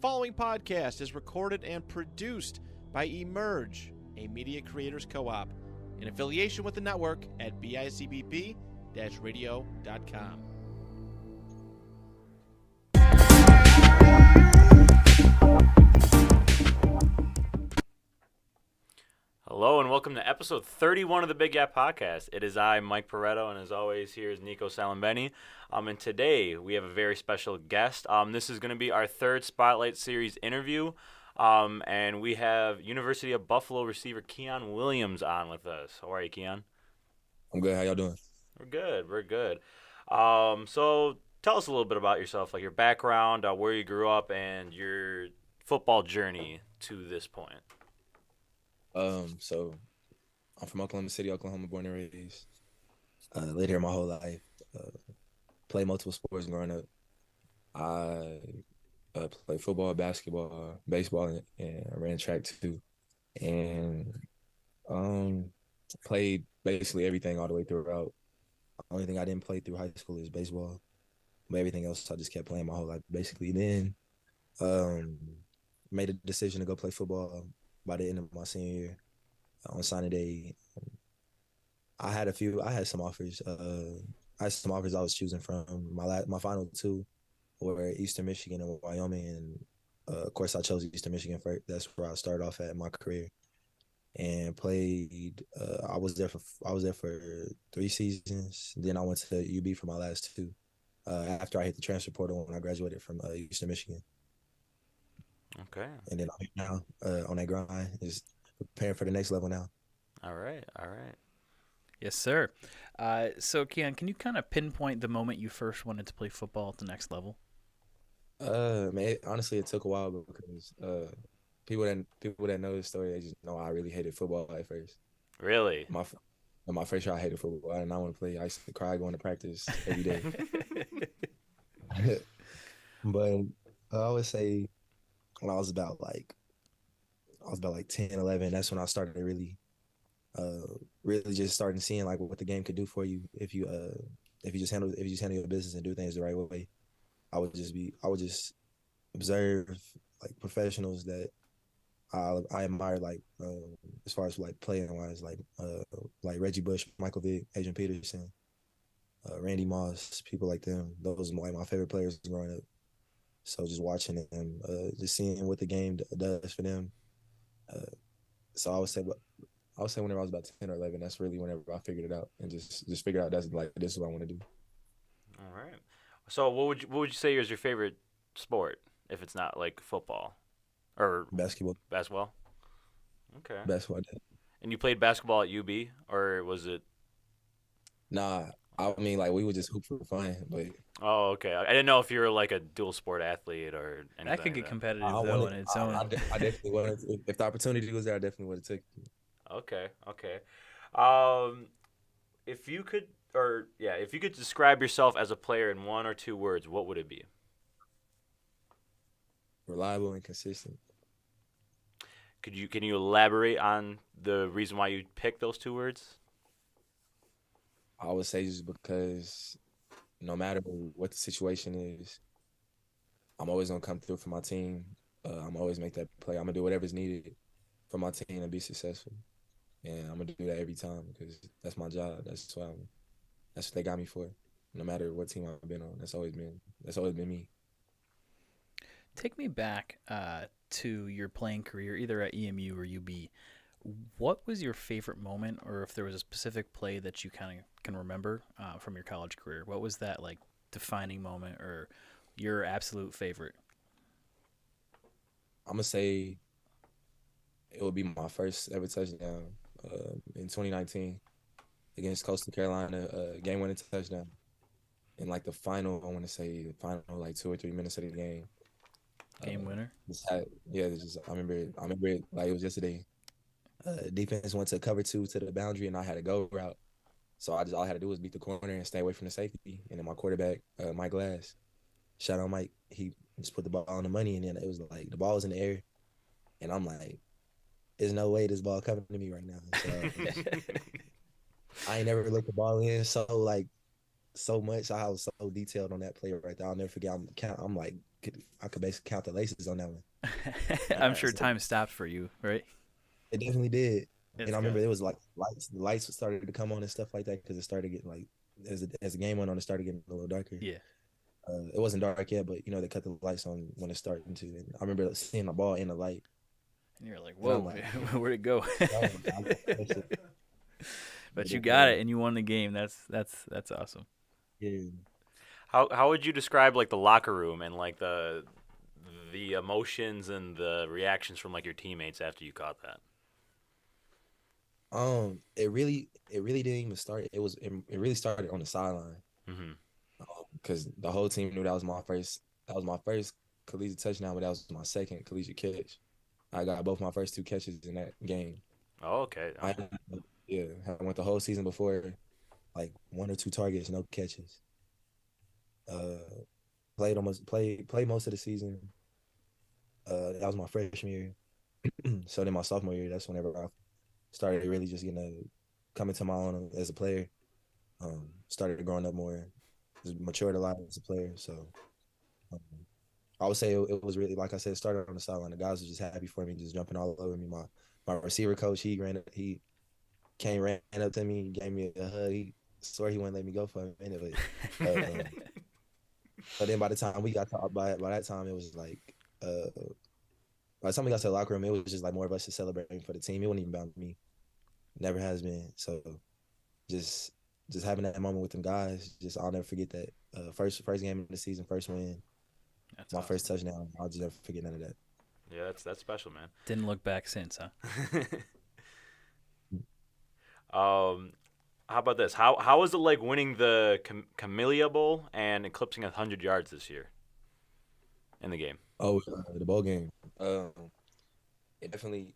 following podcast is recorded and produced by Emerge, a media creators co-op, in affiliation with the network at bicbp-radio.com. Hello and welcome to episode 31 of the Big Gap Podcast. It is I, Mike Pareto, and as always, here is Nico Salambeni. And today we have a very special guest. This is going to be our third Spotlight Series interview, and we have University of Buffalo receiver Quian Williams on with us. How are you, Quian? I'm good. How y'all doing? We're good. So tell us a little bit about yourself, like your background, where you grew up, and your football journey to this point. So I'm from Oklahoma City, Oklahoma, born and raised. Lived here my whole life. Played multiple sports growing up. I played football, basketball, baseball, and I ran track too. And played basically everything all the way throughout. The only thing I didn't play through high school is baseball. But everything else I just kept playing my whole life, basically. Then made a decision to go play football by the end of my senior year. On signing day, I had some offers. I was choosing from. My final two were Eastern Michigan and Wyoming, and of course I chose Eastern Michigan first. That's where I started off at my career, and played. I was there for 3 seasons. Then I went to UB for my last 2. After I hit the transfer portal when I graduated from Eastern Michigan. Okay. And then I'm now on that grind, is preparing for the next level now. All right. Yes, sir. So, Quian, can you kind of pinpoint the moment you first wanted to play football at the next level? Man, honestly, it took a while because people that know the story, they just know I really hated football at first. Really? My first year, I hated football. I did not want to play. I used to cry going to practice every day. But I would say when I was about like 10, 11, that's when I started really just starting seeing like what the game could do for you if you just handle your business and do things the right way. I would just observe like professionals that I admire, like as far as like playing wise, like Reggie Bush, Michael Vick, Adrian Peterson, Randy Moss, people like them. Those are like my favorite players growing up. So just watching them, just seeing what the game does for them. So I would say whenever I was about 10 or 11, that's really whenever I figured it out and just figured out this is what I want to do. All right. So what would you say is your favorite sport if it's not like football or basketball? Basketball. Okay. Basketball. And you played basketball at UB, or was it? Nah, I mean like we would just hoop for fun, but. Oh, okay. I didn't know if you were like a dual sport athlete or anything. That could get like competitive though in its own. I definitely wanted to. If the opportunity was there, I definitely would have taken it. Okay. If you could describe yourself as a player in 1 or 2 words, what would it be? Reliable and consistent. Can you elaborate on the reason why you picked those 2 words? I would say just because no matter what the situation is, I'm always gonna come through for my team. I'm always make that play. I'm gonna do whatever's needed for my team and be successful. And I'm gonna do that every time because that's my job. That's what they got me for. No matter what team I've been on, that's always been me. Take me back to your playing career, either at EMU or UB. What was your favorite moment, or if there was a specific play that you kind of can remember from your college career? What was that like defining moment, or your absolute favorite? I'm gonna say it would be my first ever touchdown in 2019 against Coastal Carolina, game-winning touchdown. In like the final, I want to say the final like 2 or 3 minutes of the game. Game winner. I remember it like it was yesterday. Defense went to cover 2 to the boundary, and I had a go route. So all I had to do was beat the corner and stay away from the safety. And then my quarterback, Mike Glass, shout out Mike, he just put the ball on the money, and then it was like the ball was in the air, and I'm like, there's no way this ball coming to me right now. So I ain't never looked the ball in so much. I was so detailed on that play right there. I'll never forget. I'm like I could basically count the laces on that one. I'm sure So time stopped for you, right? it definitely did. And It's I remember good. it was like the lights started to come on and stuff like that because it started getting like as the game went on, it started getting a little darker. Yeah. It wasn't dark yet, but they cut the lights on when it started to. And I remember seeing the ball in the light, And you're like, and I'm whoa, like, where'd it go? oh, I got that shit. But you got it, and you won the game. That's awesome. Yeah. How would you describe like the locker room and like the emotions and the reactions from like your teammates after you caught that? It really didn't even start. It really started on the sideline Mm-hmm. because the whole team knew that was my first collegiate touchdown, but that was my second collegiate catch. I got both my first two catches in that game. Oh, okay. I yeah, I went the whole season before like one or two targets, no catches. Played most of the season. That was my freshman year. So then my sophomore year, that's whenever I started really just getting to come into my own as a player. Started growing up more, just matured a lot as a player. So um, I would say it was really, like I said, it started on the sideline. The guys were just happy for me, just jumping all over me. My receiver coach, he ran up to me, gave me a hug. He swore he wouldn't let me go for a minute, but then by the time we got to, by that time it was like by the time we got to the locker room, it was just like more of us just celebrating for the team. It wasn't even about me. Never has been. So just having that moment with them guys, just I'll never forget that. First game of the season, first win, That's my awesome. first touchdown. I'll just never forget none of that. Yeah, that's special, man. Didn't look back since, huh? How about this? How was it like winning the Camellia Bowl and eclipsing 100 yards this year in the game? Oh, the bowl game. It definitely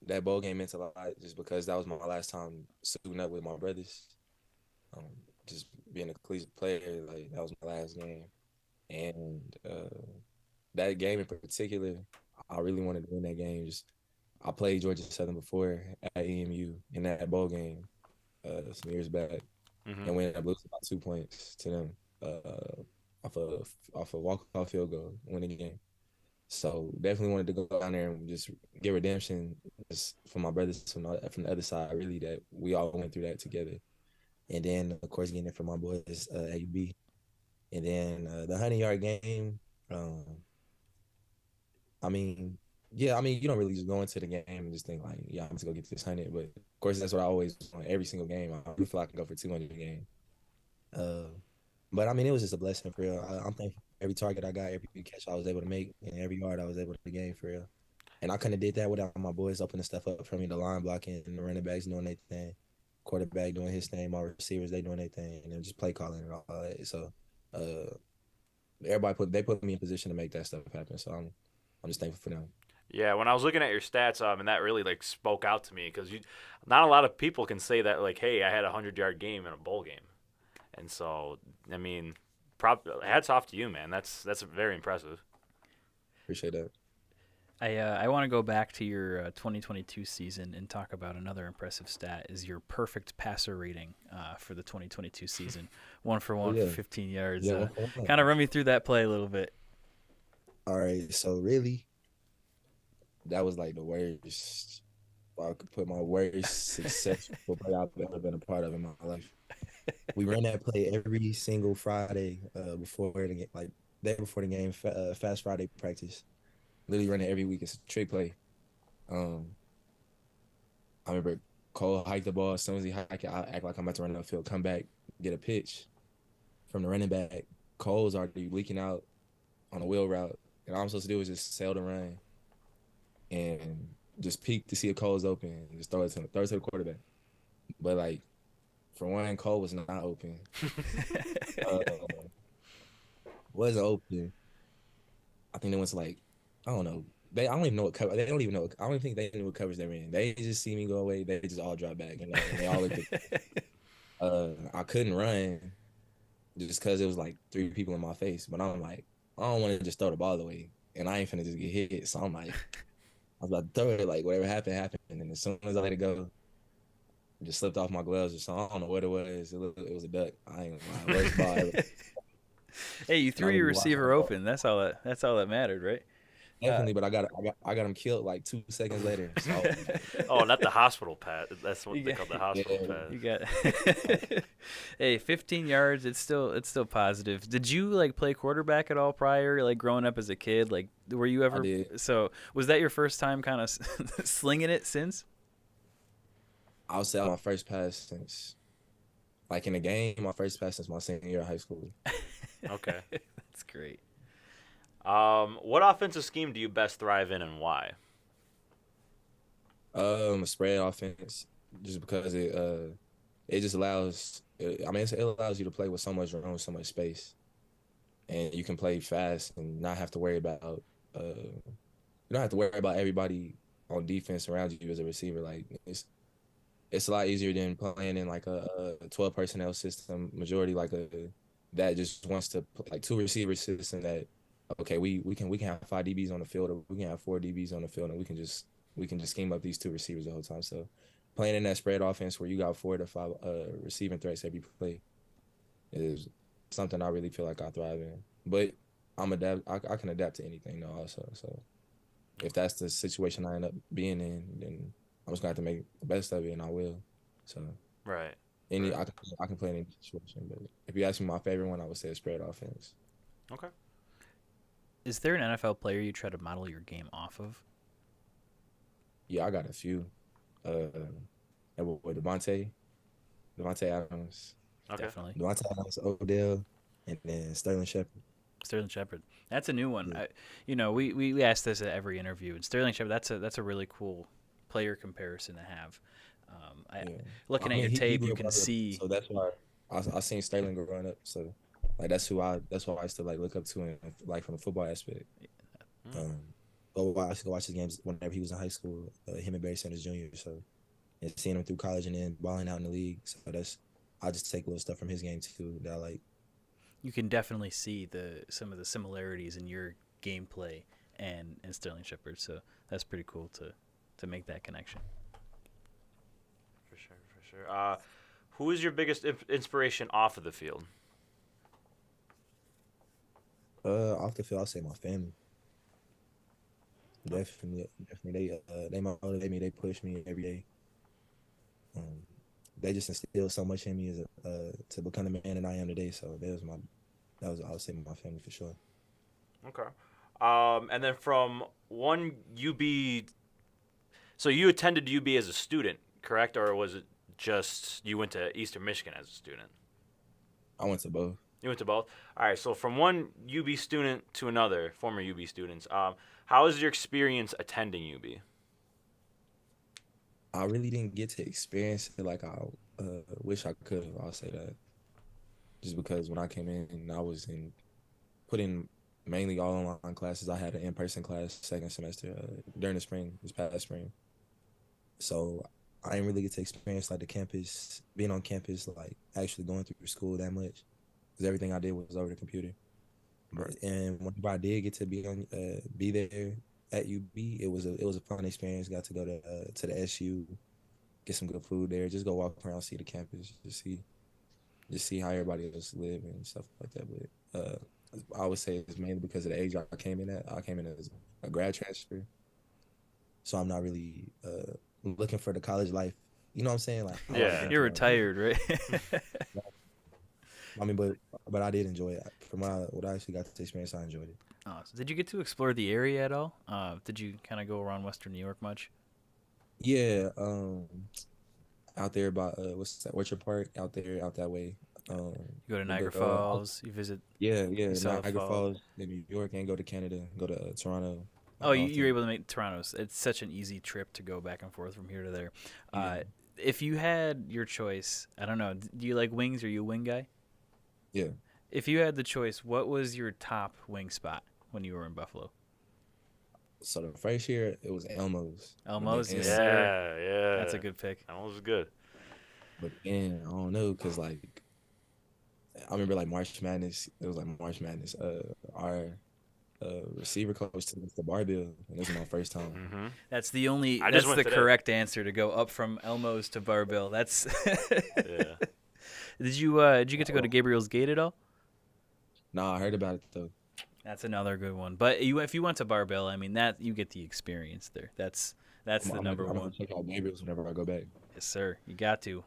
that bowl game meant a lot just because that was my last time suiting up with my brothers. Um, just being a collegiate player, like that was my last game, and that game in particular, I really wanted to win that game. Just I played Georgia Southern before at EMU in that bowl game some years back, Mm-hmm. and we ended up losing by 2 points to them off a walk-off field goal, winning the game. So definitely wanted to go down there and just get redemption just for my brothers from the other side, really, that we all went through that together. And then, of course, getting it from my boys at UB. And then the 100-yard game, um, you don't really just go into the game and just think like, yeah, I'm just going to go get this 100. But, of course, that's what I always want every single game. I really feel like I can go for 200 a game. But, it was just a blessing for real. I'm thankful for every target I got, every catch I was able to make, and every yard I was able to gain for real. And I couldn't have did that without my boys opening stuff up for me, the line blocking and the running backs doing their thing, quarterback doing his thing, my receivers, they doing their thing, and then just play calling and all that. So they put me in position to make that stuff happen. So I'm just thankful for them. Yeah, when I was looking at your stats, and that really like spoke out to me because not a lot of people can say that like, hey, I had a 100-yard game in a bowl game, and so hats off to you, man. That's very impressive. Appreciate that. I want to go back to your 2022 season and talk about another impressive stat is your perfect passer rating for the 2022 season. 1 for 1 for 15 yards. Yeah, kind of run me through that play a little bit. All right, so really, that was like the worst. I could put my worst successful play I've ever been a part of in my life. We ran that play every single Friday before the game, like day before the game, Fast Friday practice. Literally run it every week. It's a trick play. I remember Cole hiked the ball. As soon as he hiked it, I act like I'm about to run upfield, come back, get a pitch from the running back. Cole's already leaking out on a wheel route. And all I'm supposed to do is just sail the run and just peek to see if Cole's open and just throw it to the quarterback. But, like, for one, Cole was not open. Wasn't open. I think they went to, like, I don't know. I don't even know what cover. They don't even know. I don't even think they knew what covers they were in. They just see me go away. They just all drop back, and they all look. I couldn't run just because it was like 3 people in my face. But I'm like, I don't want to just throw the ball away, and I ain't finna just get hit. So I'm like, I was about to throw it. Like whatever happened, happened. And as soon as I let it go, it just slipped off my gloves or something. I don't know what it was. It was a duck. I ain't gonna lie. Worst ball ever. Hey, you threw Not your really why. receiver open. That's all that mattered, right? Definitely, but I got him killed like 2 seconds later. So Oh, not the hospital pass. That's what You they got- call the hospital yeah, pass. You got Hey, 15 yards, it's still positive. Did you like play quarterback at all prior, like growing up as a kid? Like were you I ever did. So, was that your first time kind of slinging it since? I'll say my first pass since like in the game, my first pass since my senior year of high school. Okay. That's great. What offensive scheme do you best thrive in, and why? A spread offense, just because it just allows. I mean, it allows you to play with so much room, so much space, and you can play fast and not have to worry about. You don't have to worry about everybody on defense around you as a receiver. Like it's a lot easier than playing in like a 12 personnel system. Majority like a that just wants to like two receiver system that okay we can have 5 DBs on the field or we can have 4 DBs on the field and we can just scheme up these two receivers the whole time. So playing in that spread offense where you got 4 to 5 receiving threats every play is something I really feel like I thrive in. But I can adapt to anything though also. So if that's the situation I end up being in, then I'm just gonna have to make the best of it, and I will. So Right. any Right. I can play in any situation. But if you ask me my favorite one, I would say a spread offense. Okay. Is there an NFL player you try to model your game off of? Yeah, I got a few. And with Devontae Adams, Okay. Definitely. Devontae Adams, Odell, and then Sterling Shepard. Sterling Shepard. That's a new one. Yeah. We ask this at every interview, and Sterling Shepard. That's a really cool player comparison to have. Yeah. Looking I at mean, your he tape, grew you up can under, see. so that's why I seen Sterling growing up. So like that's why I used to like look up to him like from the football aspect. Mm. I used to go watch his games whenever he was in high school. Him and Barry Sanders Jr. So and seeing him through college and then balling out in the league. So I just take little stuff from his game too that I like. You can definitely see some of the similarities in your gameplay and Sterling Shepard. So that's pretty cool to make that connection. For sure. For sure. Who is your biggest inspiration off of the field? Off the field, I'll say my family. Definitely. They motivate me. They push me every day. They just instill so much in me as to become the man that I am today. So I would say my family for sure. Okay. And then from one UB, so you attended UB as a student, correct? Or was it just you went to Eastern Michigan as a student? I went to both. You went to both? All right, so from one UB student to another, former UB students, how was your experience attending UB? I really didn't get to experience it like I wish I could have. I'll say that. Just because when I came in, I was put in mainly all online classes. I had an in-person class second semester during the spring, this past spring. So I didn't really get to experience like being on campus, like actually going through school that much. Because everything I did was over the computer. And whenever I did get to be there at UB, it was a fun experience. Got to go to the SU, get some good food there, just go walk around, see the campus, just see how everybody else live and stuff like that. But I would say it's mainly because of the age I came in at. I came in as a grad transfer, so I'm not really looking for the college life. You know what I'm saying? Like, Yeah. You're retired, right? I mean, but I did enjoy it. From what I actually got to experience, I enjoyed it. Oh, so did you get to explore the area at all? Did you kind of go around Western New York much? Yeah, out there by what's that? Orchard Park out there, out that way. You go to we Niagara go, Falls. You visit. yeah, saw Niagara Falls. Falls in New York, and go to Canada, go to Toronto. Oh, you're often. able to make Toronto's. It's such an easy trip to go back and forth from here to there. Yeah. If you had your choice, I don't know. Do you like wings? Are you a wing guy? Yeah. If you had the choice, what was your top wing spot when you were in Buffalo? So the first year it was Elmo's. Elmo's, And yes, then- sir. Yeah. That's a good pick. That was good. But then I don't know, cause like I remember like March Madness. It was like March Madness. Our receiver coach took us to Barbell, and this was my first time. Mm-hmm. That's the only. I That's just went the today. correct answer to go up from Elmo's to Barbell. That's. Yeah. Did you get to go to Gabriel's Gate at all? Nah, I heard about it though. That's another good one. But if you went to Barbell, I mean that you get the experience there. That's the number I'm one. gonna check out Gabriel's whenever I go back. Yes, sir. You got to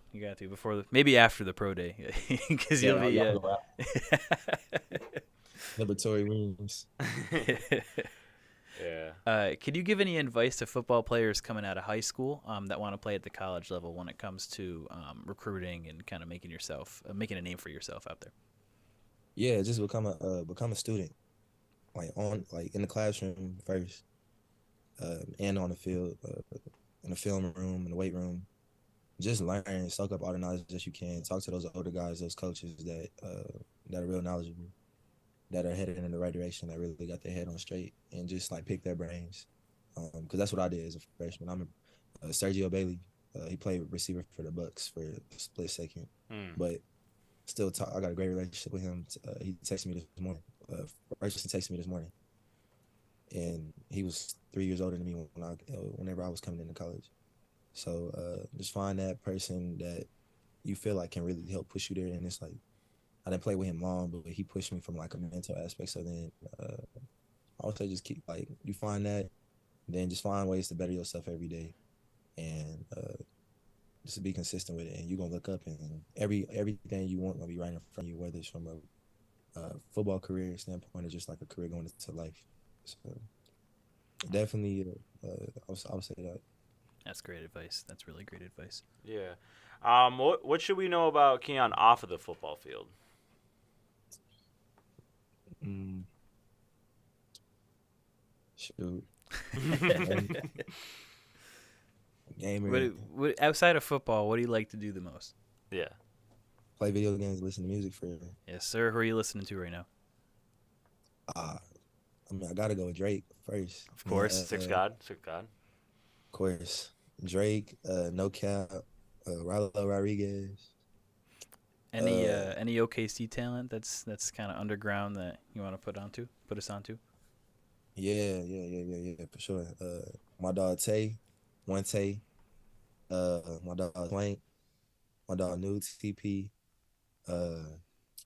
before maybe after the pro day, because you'll be. Y'all go out. Liberatory wings. Yeah. Could you give any advice to football players coming out of high school that want to play at the college level when it comes to recruiting and kind of making a name for yourself out there? Yeah, just become a student, like in the classroom first, and on the field, in the film room, in the weight room. Just learn, soak up all the knowledge that you can. Talk to those older guys, those coaches that are real knowledgeable, that are headed in the right direction, that really got their head on straight, and just like pick their brains. Because that's what I did as a freshman. I'm Sergio Bailey. He played receiver for the Bucks for a split second, but still I got a great relationship with him. He texted me this morning. First he texted me this morning, and he was 3 years older than me whenever I was coming into college. So just find that person that you feel like can really help push you there. And it's like, I didn't play with him long, but he pushed me from like a mental aspect. So then I would say just keep, like, you find that, then just find ways to better yourself every day, and just be consistent with it. And you're going to look up, and everything you want will be right in front of you, whether it's from a football career standpoint or just like a career going into life. So definitely, I would say that. That's great advice. That's really great advice. Yeah. What should we know about Quian off of the football field? Shoot. Gamer. What, outside of football, what do you like to do the most? Yeah. Play video games, listen to music for. Yes, sir. Who are you listening to right now? I mean, I gotta go with Drake first. Of course. Six God. Of course. Drake, No Cap, Rilo Rodriguez. Any OKC talent that's kind of underground that you want to put us onto? Yeah, for sure. My dog Tay, my dog Swank, my dog New TP.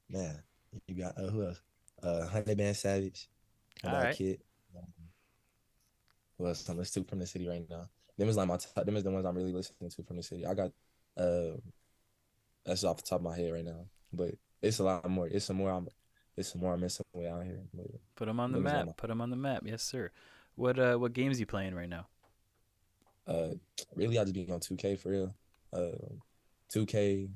Man, you got who else? Honey Band Savage, my dog Kid. Who else? Let's two from the city right now. Them is like my top. Them is the ones I'm really listening to from the city. I got that's off the top of my head right now, but it's a lot more. It's some more I'm missing way out here. But put them on the map. Put them on the map. Yes, sir. What games you playing right now? Really, I just be on 2K for real. 2K,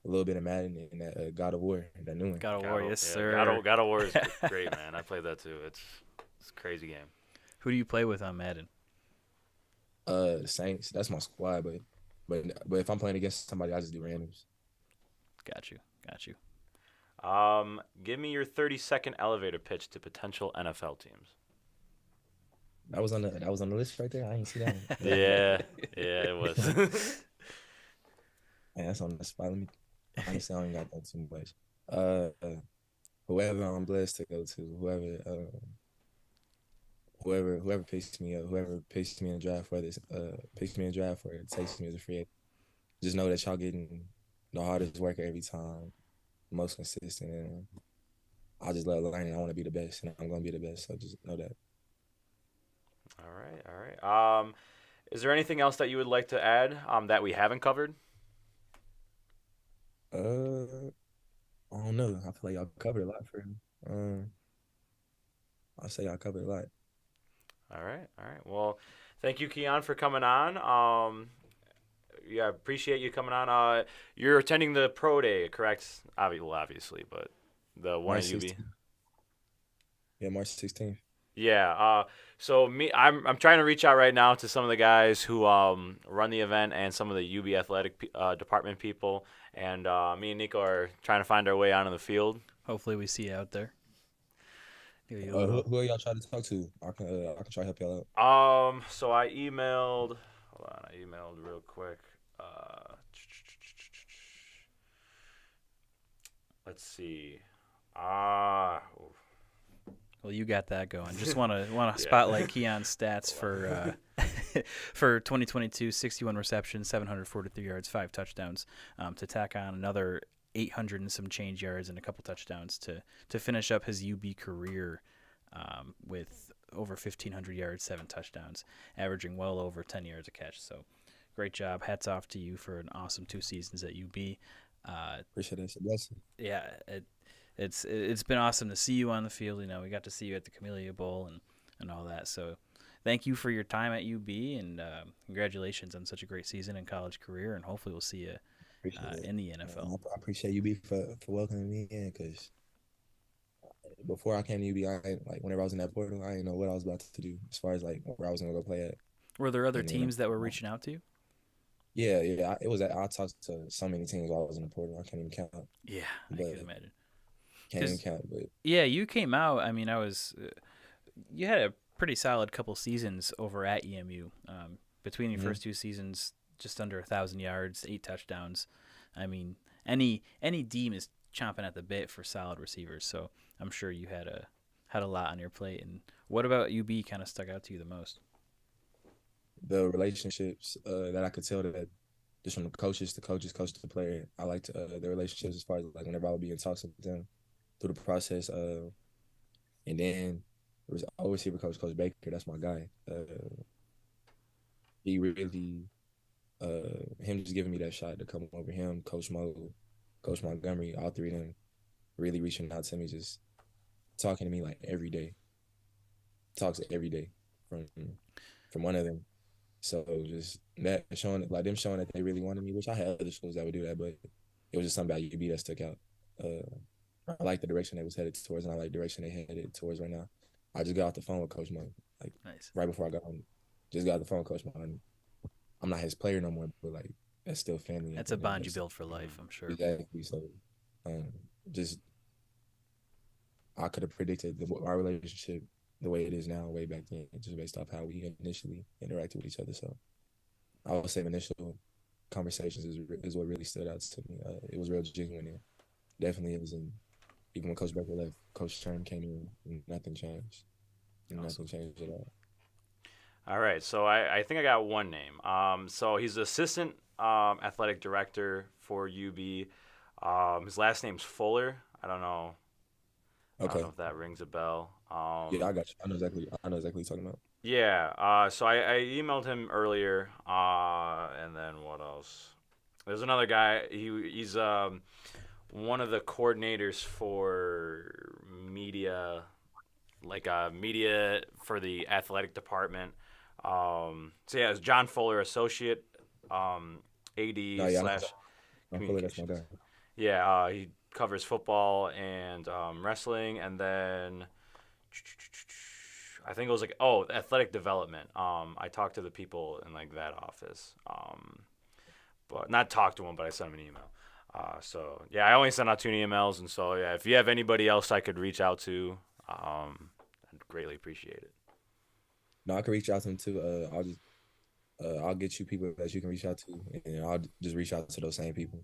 a little bit of Madden, and that God of War, that new one. God of War, yes, sir. God of War is great, man. I played that too. It's a crazy game. Who do you play with on Madden? Saints. That's my squad, but if I'm playing against somebody, I just do randoms. Got you. Give me your 30-second elevator pitch to potential NFL teams. That was on the list right there. I didn't see that one. Yeah, it was. Man, that's on the spot. Let me. Honestly, I ain't got that too much. Whoever I'm blessed to go to, whoever picks me up, whoever picks me in the draft, whether it's picks me in the draft or takes me as a free agent, just know that y'all getting the hardest worker every time, most consistent, and I just love learning. I want to be the best, and I'm gonna be the best. So just know that. All right. Is there anything else that you would like to add that we haven't covered? I don't know. I feel like y'all covered a lot for him. I'll say y'all covered a lot. All right. Well, thank you, Quian, for coming on. Yeah, appreciate you coming on. You're attending the pro day, correct? Obviously, but the one at UB. Yeah, March 16th. Yeah. So I'm trying to reach out right now to some of the guys who run the event and some of the UB athletic department people, and me and Nico are trying to find our way onto the field. Hopefully, we see you out there. Who are y'all trying to talk to? I can try to help y'all out. So I emailed. Hold on, I emailed real quick. Let's see. Well, you got that going. Just want to spotlight Quian's stats for for 2022: 61 receptions, 743 yards, 5 touchdowns. To tack on another 800 and some change yards and a couple touchdowns to finish up his UB career with over 1,500 yards, 7 touchdowns, averaging well over 10 yards a catch. So great job. Hats off to you for an awesome 2 seasons at UB. Appreciate it. It's a blessing. Yeah, it's been awesome to see you on the field. You know, we got to see you at the Camellia Bowl and all that. So thank you for your time at UB, and congratulations on such a great season and college career, and hopefully we'll see you in the NFL. I appreciate UB for welcoming me in, because before I came to UB, whenever I was in that portal, I didn't know what I was about to do as far as where I was gonna go play at. Were there other teams that were reaching out to you? Yeah. I talked to so many teams while I was in the portal. I can't even count. Yeah, I can imagine. Can't even count. But yeah, you came out. I mean, you had a pretty solid couple seasons over at EMU. Between your first 2 seasons, just under 1,000 yards, 8 touchdowns. I mean, any team is chomping at the bit for solid receivers. So I'm sure you had a lot on your plate. And what about UB kind of stuck out to you the most? The relationships that I could tell that just from the coaches coach the player. I liked the relationships as far as whenever I would be in talks with them through the process. And then there was our receiver coach, Coach Baker. That's my guy. He really, him just giving me that shot to come over him, Coach Mo, Coach Montgomery, all 3 of them really reaching out to me, just talking to me every day. Talks every day from one of them. So just that showing them showing that they really wanted me, which I had other schools that would do that, but it was just something about UB that stuck out. I like the direction they was headed towards, and I like the direction they headed towards right now. I just got off the phone with Coach Mo, nice. Right before I got home. Just got off the phone with Coach Mo. I'm not his player no more, but that's still family. That's a bond you build for life, I'm sure. Exactly. So, I could have predicted our relationship the way it is now way back then, just based off how we initially interacted with each other. So I would say initial conversations is what really stood out to me. It was real genuine there. Definitely is. And even when Coach Becker left, Coach Stern came in, and nothing changed. Nothing changed at all. All right, so I think I got one name. So he's the assistant athletic director for UB. His last name's Fuller. I don't know. Okay. I don't know if that rings a bell. Yeah, I got you. I know exactly what you're talking about. Yeah. So I emailed him earlier. And then what else? There's another guy. He's one of the coordinators for media, media for the athletic department. So yeah, it's John Fuller, associate AD / Fuller, that's my guy. Yeah, he covers football and wrestling, and then I think it was athletic development. I talked to the people in that office, but not talked to him, but I sent him an email. So yeah, I only sent out 2 emails, and so yeah, if you have anybody else I could reach out to, I'd greatly appreciate it. No, I can reach out to him too. I'll get you people that you can reach out to, and I'll just reach out to those same people.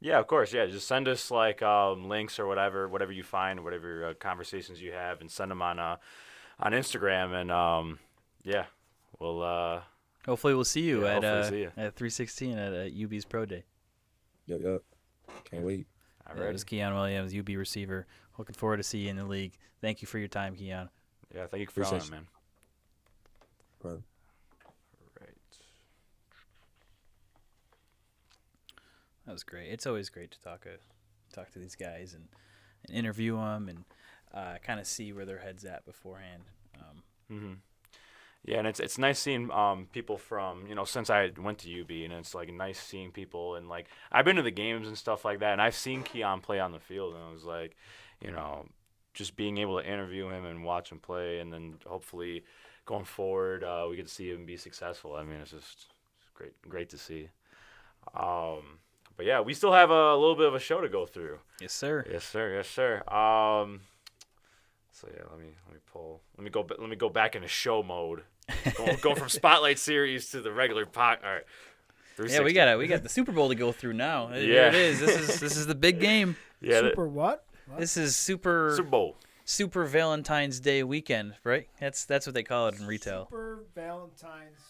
Yeah, of course. Yeah, just send us links or whatever you find, whatever conversations you have, and send them on Instagram. And yeah, we'll hopefully we'll see you at 316 at UB's Pro Day. Yep. Can't wait. All right. That was Quian Williams, UB receiver. Looking forward to see you in the league. Thank you for your time, Quian. Yeah, thank you for calling, man. Bro. Right. That was great. It's always great to talk to these guys and interview them and kind of see where their head's at beforehand. Yeah, and it's nice seeing people from, since I went to UB, and it's nice seeing people, and I've been to the games and stuff like that, and I've seen Quian play on the field, and I was just being able to interview him and watch him play, and then hopefully going forward we get to see him be successful. I mean, it's great to see. But yeah, we still have a little bit of a show to go through. Yes, sir. Yes, sir. So yeah, let me go back into show mode. Going from Spotlight Series to the regular pot. All right. Yeah, we got the Super Bowl to go through now. Yeah. Here it is. This is the big game. Yeah. Super what? This is Super Bowl. Super Valentine's Day weekend, right? That's what they call it in retail. Super Valentine's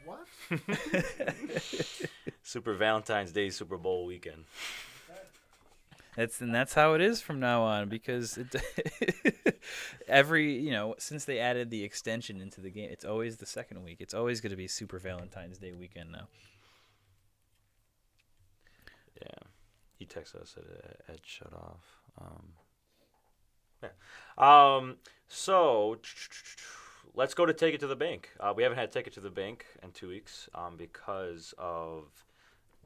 what? Super Valentine's Day Super Bowl weekend. That's how it is from now on because since they added the extension into the game, it's always the second week. It's always going to be Super Valentine's Day weekend now. Yeah, he texted us at Ed shut off. So let's go to Take It to the Bank. We haven't had Take It to the Bank in 2 weeks because of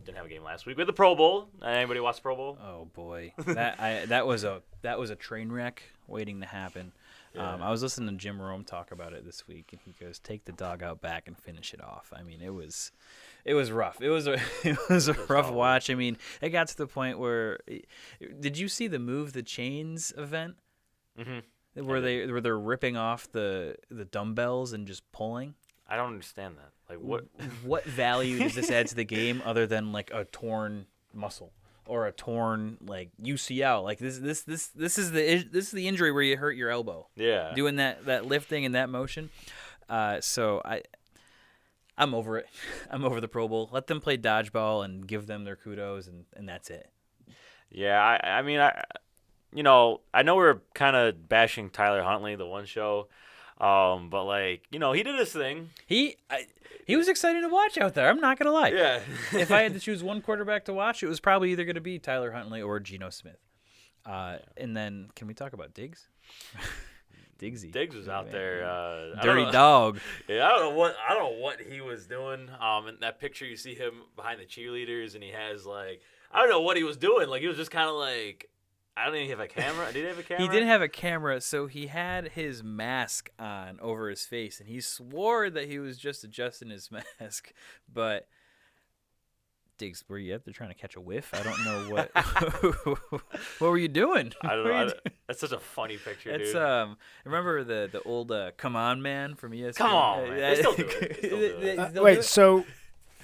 didn't have a game last week. We had the Pro Bowl. Anybody watch the Pro Bowl? Oh boy, that was a train wreck waiting to happen. Yeah. I was listening to Jim Rome talk about it this week, and he goes, "Take the dog out back and finish it off." I mean, it was rough. It was a rough watch. I mean, it got to the point where, did you see the Move the Chains event? Mm-hmm. Where they're ripping off the dumbbells and just pulling. I don't understand that. Like what value does this add to the game other than like a torn muscle or a torn like UCL? Like this is the injury where you hurt your elbow. Yeah. Doing that lifting and that motion. So I'm over it. I'm over the Pro Bowl. Let them play dodgeball and give them their kudos and that's it. Yeah, I mean I know we're kind of bashing Tyler Huntley, the one show, but like, he did his thing. He was exciting to watch out there. I'm not gonna lie. Yeah. If I had to choose one quarterback to watch, it was probably either gonna be Tyler Huntley or Geno Smith. And then can we talk about Diggs? Diggs was out there. Dirty dog. Yeah, I don't know what he was doing. In that picture, you see him behind the cheerleaders, and he has like I don't know what he was doing. Like he was just kind of like. I don't even have a camera. Did he have a camera? He didn't have a camera, so he had his mask on over his face, and he swore that he was just adjusting his mask. But, Diggs, were you out there trying to catch a whiff? I don't know what. What were you doing? I don't know. That's such a funny picture, dude. Remember the old "Come On Man" from ESPN? Come on, man. They still do it. Wait, so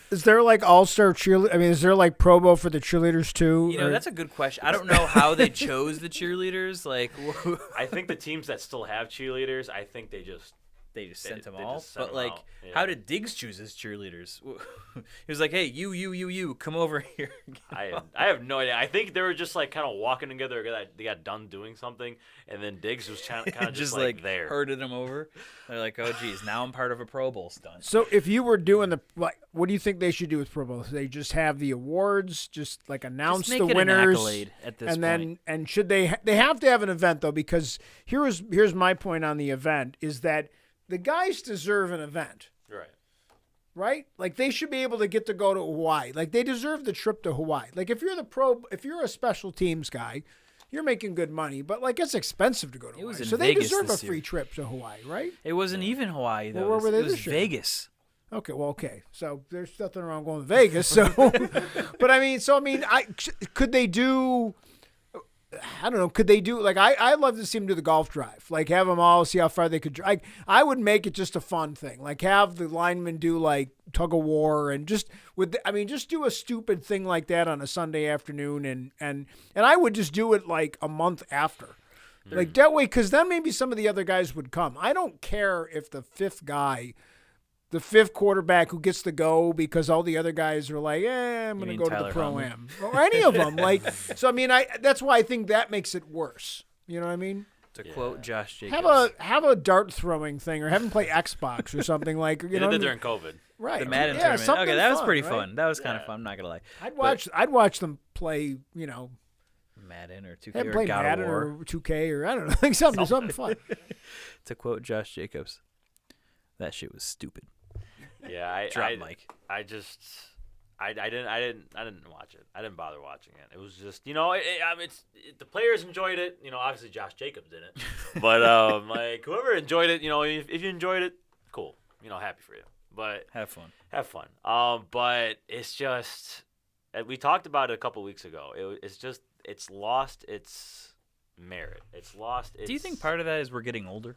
is there like all-star cheerleader? I mean, is there like Pro Bowl for the cheerleaders too? That's a good question. I don't know how they chose the cheerleaders. Like, I think the teams that still have cheerleaders, I think they just sent them they all. just sent But them like, out. Yeah. how did Diggs choose his cheerleaders? He was like, "Hey, you, come over here." I have no idea. I think they were just like kind of walking together. They got done doing something, and then Diggs was kind of just like there. Herded them over. They're like, "Oh, geez, now I'm part of a Pro Bowl stunt." So if you were doing what do you think they should do with Pro Bowl? They just have the awards, just like announce Just the make it winners, an accolade at this and point. then should they have to have an event though? Because here's my point on the event is that the guys deserve an event. Right? Like they should be able to get to go to Hawaii. Like they deserve the trip to Hawaii. Like if you're a special teams guy, you're making good money, but like it's expensive to go to Hawaii. was in So Vegas they deserve a this free year. trip to Hawaii, right? It wasn't even Hawaii though. Well, where were they it was this year? Vegas. Okay. So there's nothing wrong going to Vegas. So, but could they do? I don't know. Could they do like I'd love to see them do the golf drive, like have them all see how far they could drive. I would make it just a fun thing, like have the linemen do like tug of war and just do a stupid thing like that on a Sunday afternoon, and I would just do it like a month after, like that way, because then maybe some of the other guys would come. I don't care if the fifth quarterback who gets to go because all the other guys are like, I'm going to go to the Pro-Am. Or any of them. So, that's why I think that makes it worse. You know what I mean? To quote Josh Jacobs. Have a dart throwing thing or have them play Xbox or something like, you know. They did during COVID. Right. The Madden yeah, tournament. Okay, that was pretty right? fun. That was kind of fun, I'm not going to lie. I'd watch them play, Madden or 2K have or play God Madden of War. or 2K or I don't know, like something fun. To quote Josh Jacobs, that shit was stupid. Yeah, Drop mic. I didn't watch it. I didn't bother watching it. It was just, the players enjoyed it. Obviously Josh Jacobs didn't, but like whoever enjoyed it, if you enjoyed it, cool. Happy for you. But Have fun. But it's just, we talked about it a couple weeks ago. It's lost its merit. It's lost. Do you think part of that is we're getting older?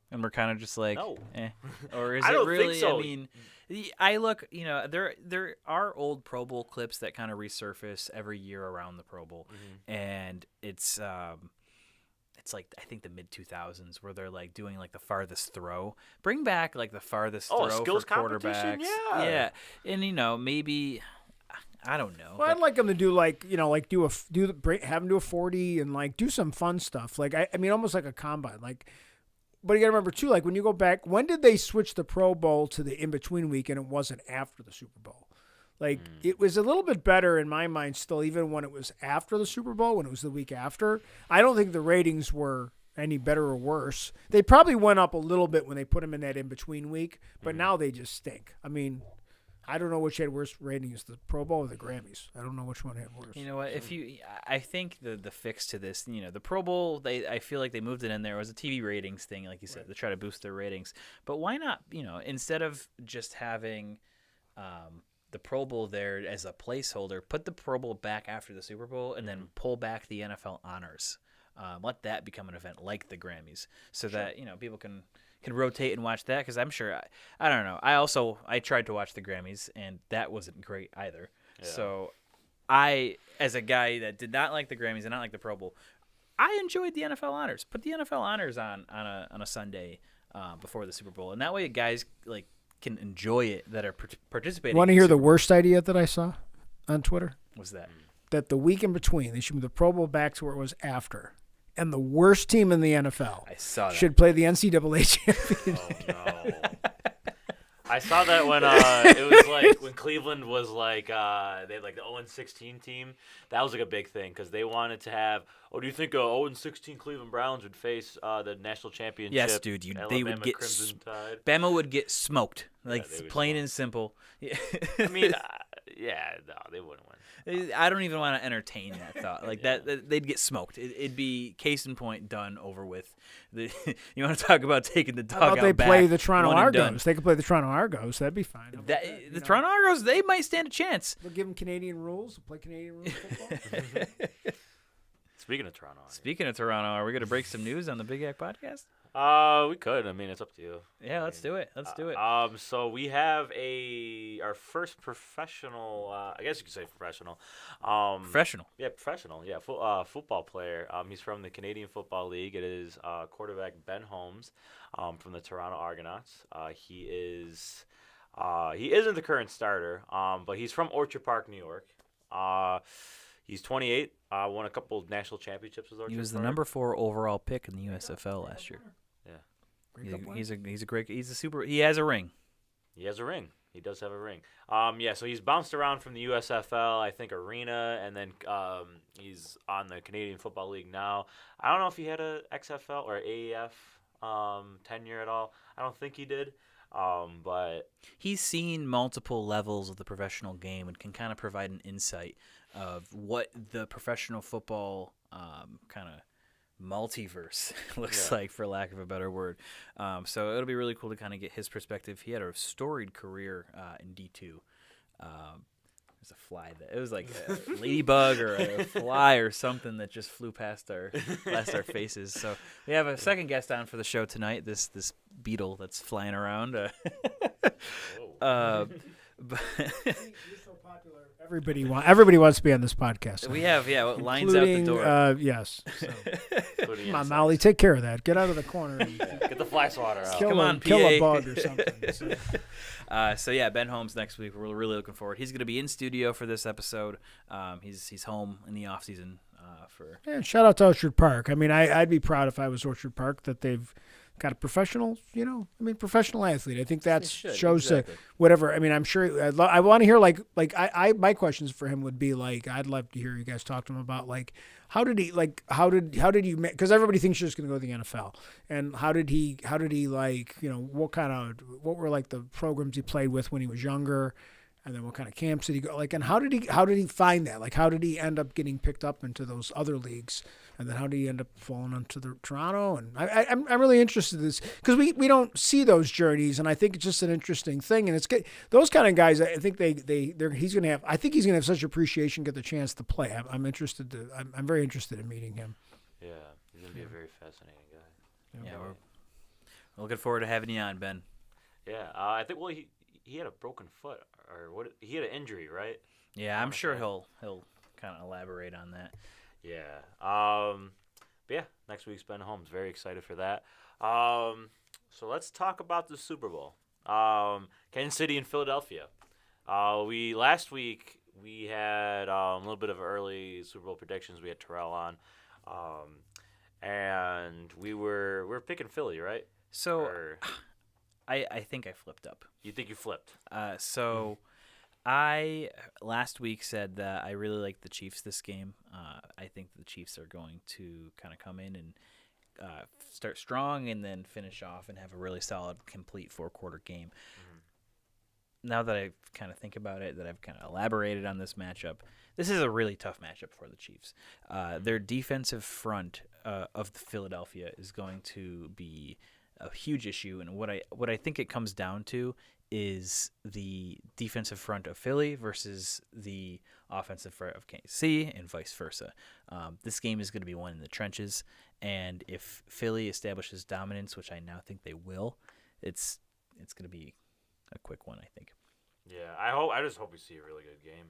And we're kind of just like, no. Or is I it don't really? think so. I mean, I look, there are old Pro Bowl clips that kind of resurface every year around the Pro Bowl, and it's like I think the mid 2000s where they're like doing like the farthest throw. Bring back like the farthest throw skills for quarterbacks. competition? Yeah. And maybe I don't know. Well, I'd like them to do have them do a 40 and like do some fun stuff. Like I mean, almost like a combine. Like, but you got to remember too. Like when you go back, when did they switch the Pro Bowl to the in between week, and it wasn't after the Super Bowl? Like it was a little bit better in my mind still, even when it was after the Super Bowl, when it was the week after. I don't think the ratings were any better or worse. They probably went up a little bit when they put them in that in between week, but now they just stink. I mean, I don't know which had worse ratings, the Pro Bowl or the Grammys. I don't know which one had worse. You know what? I think the fix to this, the Pro Bowl, I feel like they moved it in there. It was a TV ratings thing, like you said, to try to boost their ratings. But why not? Instead of just having the Pro Bowl there as a placeholder, put the Pro Bowl back after the Super Bowl, and then pull back the NFL honors. Let that become an event like the Grammys, so that people can rotate and watch that. Because I'm sure I don't know. I tried to watch the Grammys, and that wasn't great either. Yeah. So I, as a guy that did not like the Grammys and not like the Pro Bowl, I enjoyed the NFL honors. Put the NFL honors on a Sunday before the Super Bowl, and that way guys can enjoy it that are participating. Want to hear the worst idea that I saw on Twitter? What's that? That the week in between, they should move the Pro Bowl back to where it was after. And the worst team in the NFL should play the NCAA championship. Oh, no. I saw that when it was like when Cleveland was like they had like the 0-16 team. That was like a big thing because they wanted to have. Oh, do you think a 0-16 Cleveland Browns would face the national championship? Yes, dude. They would get Bama would get smoked. Plain and simple. I mean, no, they wouldn't win. I don't even want to entertain that thought. That they'd get smoked. It'd be case in point, done, over with. You want to talk about taking the dog out back? How about they play the Toronto Argos? They could play the Toronto Argos. That'd be fine. The Toronto Argos, they might stand a chance. We'll give them Canadian rules. We'll play Canadian rules football. Speaking of Toronto, are we going to break some news on the Big Yak podcast? We could. I mean, it's up to you. Yeah, let's do it. So we have our first professional. I guess you could say professional. Professional. Yeah, professional. Yeah, football player. He's from the Canadian Football League. It is quarterback Ben Holmes, from the Toronto Argonauts. He isn't the current starter. But he's from Orchard Park, New York. He's 28. Won a couple of national championships with Orchard Park. He was the number 4 overall pick in the USFL last year. Yeah. He has a ring. He has a ring. He does have a ring. So he's bounced around from the USFL, I think, Arena, and then he's on the Canadian Football League now. I don't know if he had a XFL or AAF tenure at all. I don't think he did. But he's seen multiple levels of the professional game and can kind of provide an insight of what the professional football kind of multiverse looks like, for lack of a better word. So it'll be really cool to kind of get his perspective. He had a storied career in D2. There's a fly it was like a ladybug or a fly or something that just flew past our faces. So we have a second guest on for the show tonight. This beetle that's flying around. But You're so popular. Everybody wants to be on this podcast. We have lines out the door. Yes. So. Come on, Molly, take care of that. Get out of the corner. And get the fly swatter out. Come on, kill a bug or something. So. Ben Holmes next week. We're really looking forward. He's going to be in studio for this episode. He's home in the off season for. Yeah, shout out to Orchard Park. I mean, I'd be proud if I was Orchard Park that they've got a professional, professional athlete. I think that shows whatever. I mean, I'm sure I want to hear my questions for him would be I'd love to hear you guys talk to him about how did you, because everybody thinks you're just going to go to the NFL, and how did he what were the programs he played with when he was younger, and then what kind of camps did he go and how did he find that, how did he end up getting picked up into those other leagues? And then how did he end up falling onto the Toronto? And I'm really interested in this because we don't see those journeys, and I think it's just an interesting thing. And it's good. Those kind of guys, I think he's going to have. I think he's going to have such appreciation, get the chance to play. I'm very interested in meeting him. Yeah, he's going to be a very fascinating guy. Yeah, we're looking forward to having you on, Ben. Yeah, I think he had a broken foot or what? He had an injury, right? Yeah, I'm sure he'll kind of elaborate on that. Yeah. But yeah, next week's Ben Holmes. Very excited for that. So let's talk about the Super Bowl. Kansas City and Philadelphia. Last week we had a little bit of early Super Bowl predictions. We had Terrell on, and we were picking Philly, right? So Or I think I flipped up. you think you flipped? So I last week said that I really like the Chiefs this game. I think the Chiefs are going to kind of come in and start strong and then finish off and have a really solid, complete 4-quarter game. Now that I kind of think about it, that I've kind of elaborated on this matchup, this is a really tough matchup for the Chiefs. Their defensive front of Philadelphia is going to be a huge issue, and what I think it comes down to is the defensive front of Philly versus the offensive front of KC and vice versa. This game is going to be won in the trenches, and if Philly establishes dominance, which I now think they will, it's going to be a quick one, I think. Yeah, I just hope we see a really good game.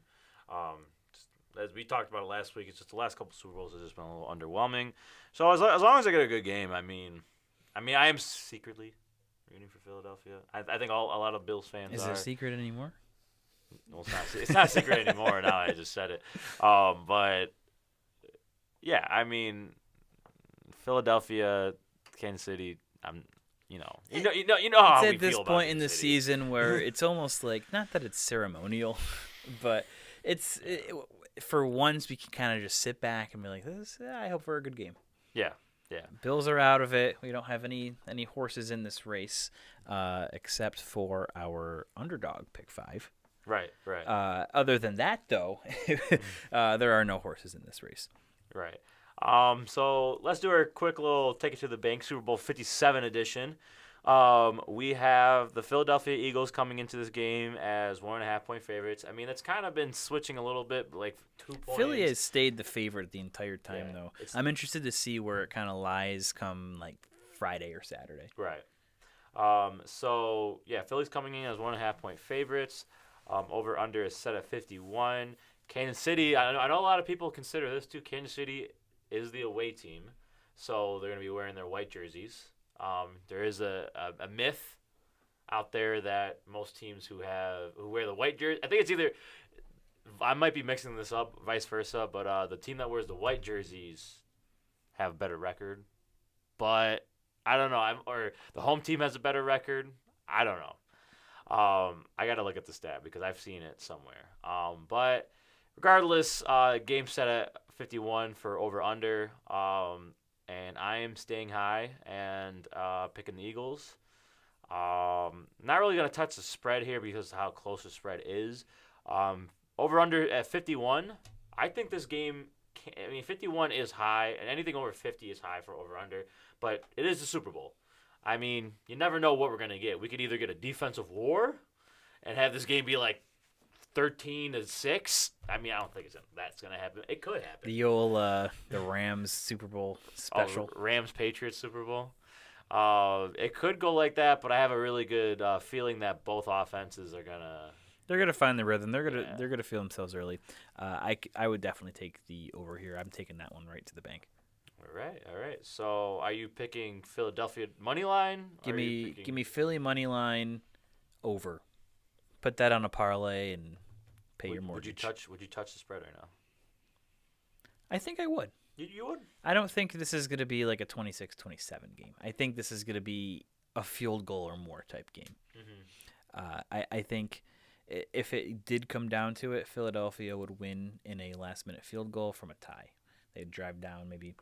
As we talked about it last week, it's just the last couple Super Bowls have just been a little underwhelming. So as long as I get a good game, I mean, I am secretly rooting for Philadelphia. I think a lot of Bills fans Is are. it a secret anymore? Well, it's not a secret anymore now. I just said it. But yeah, I mean, Philadelphia, Kansas City. You know how It's we at this feel about point in the Kansas City. season where it's almost like, not that it's ceremonial, but for once we can kind of just sit back and be like, I hope for a good game. Yeah. Bills are out of it. We don't have any horses in this race, except for our underdog pick 5. Right. Other than that, though, there are no horses in this race. Right. So let's do our quick little Take It to the Bank Super Bowl 57 edition. We have the Philadelphia Eagles coming into this game as 1.5-point favorites. I mean, it's kind of been switching a little bit, like 2 points. Philly has stayed the favorite the entire time, Yeah, though. it's- I'm interested to see where it kind of lies come like Friday or Saturday. Right. So yeah, Philly's coming in as 1.5-point favorites. Over under is set at 51. Kansas City, I know a lot of people consider this too. Kansas City is the away team, so they're going to be wearing their white jerseys. There is a myth out there that most teams who wear the white jersey, I think it's either, I might be mixing this up, vice versa, but the team that wears the white jerseys have a better record. But I don't know, or the home team has a better record. I don't know. I got to look at the stat because I've seen it somewhere. But regardless, game set at 51 for over-under. And I am staying high and picking the Eagles. Not really going to touch the spread here because of how close the spread is. Over-under at 51. I think this game, 51 is high, and anything over 50 is high for over-under. But it is the Super Bowl. I mean, you never know what we're going to get. We could either get a defensive war and have this game be like 13-6. I mean, I don't think that's going to happen. It could happen. The old the Rams Super Bowl special. Rams-Patriots Super Bowl. It could go like that, but I have a really good feeling that both offenses are going to... They're gonna find the rhythm. They're gonna feel themselves early. I would definitely take the over here. I'm taking that one right to the bank. All right. So, are you picking Philadelphia money line? Give me Philly money line over. Put that on a parlay and pay your mortgage. Would you touch the spread or no? I think I would. You would? I don't think this is going to be like a 26-27 game. I think this is going to be a field goal or more type game. Mm-hmm. I think if it did come down to it, Philadelphia would win in a last-minute field goal from a tie. They'd drive down, maybe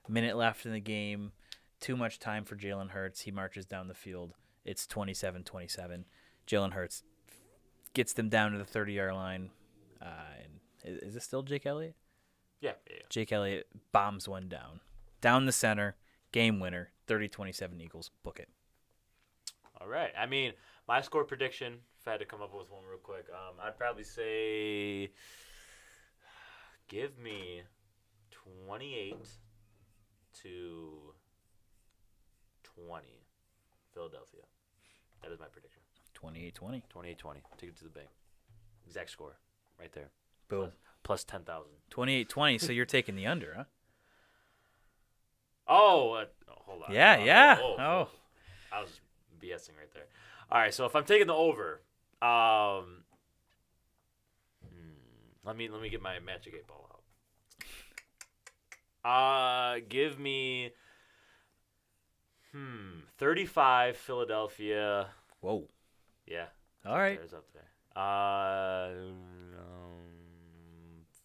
a minute left in the game, too much time for Jalen Hurts. He marches down the field. It's 27-27. Jalen Hurts gets them down to the 30-yard line. And is this still Jake Elliott? Yeah. Jake Elliott bombs one down the center, game winner, 30-27 Eagles. Book it. All right. I mean, my score prediction, if I had to come up with one real quick, I'd probably say give me 28-20 Philadelphia. That is my prediction. 28-20. 28-20. Take it to the bank. Exact score right there. Boom. Plus 10,000. 28-20, so you're taking the under, huh? Oh, hold on. Yeah. Oh. I was BSing right there. All right, so if I'm taking the over, Let me get my Magic 8 Ball out. Give me 35 Philadelphia. Whoa. Yeah. All right. There's up there.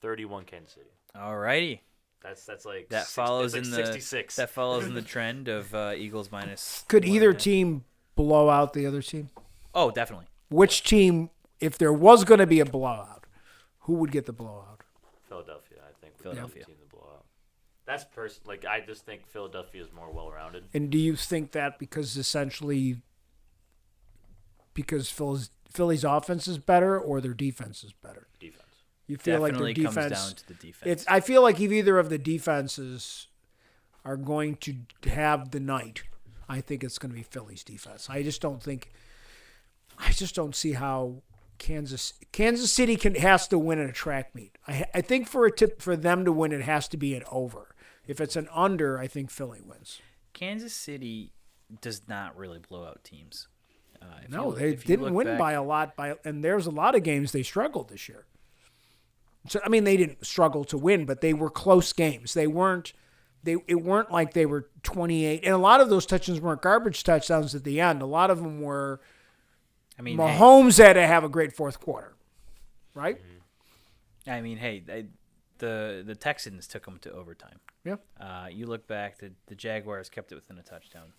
31 Kansas City. All righty. That's like That follows like in 66. That follows in the trend of Eagles minus. Could either 1.5. team blow out the other team? Oh, definitely. Which team, if there was going to be a blowout, who would get the blowout? Philadelphia, I think. Philadelphia. Team to blow out. That's like I just think Philadelphia is more well-rounded. And do you think that because Philly's offense is better or their defense is better? Defense. You feel Definitely like their comes defense down to the defense. I feel like if either of the defenses are going to have the night, I think it's going to be Philly's defense. I just don't see how Kansas City has to win in a track meet. I think for them to win, it has to be an over. If it's an under, I think Philly wins. Kansas City does not really blow out teams. They didn't win by a lot. And there's a lot of games they struggled this year. So I mean, they didn't struggle to win, but they were close games. It weren't like they were 28. And a lot of those touchdowns weren't garbage touchdowns at the end. A lot of them were. I mean, Mahomes had to have a great fourth quarter, right? Mm-hmm. I mean, the Texans took them to overtime. Yeah. You look back, the Jaguars kept it within a touchdown.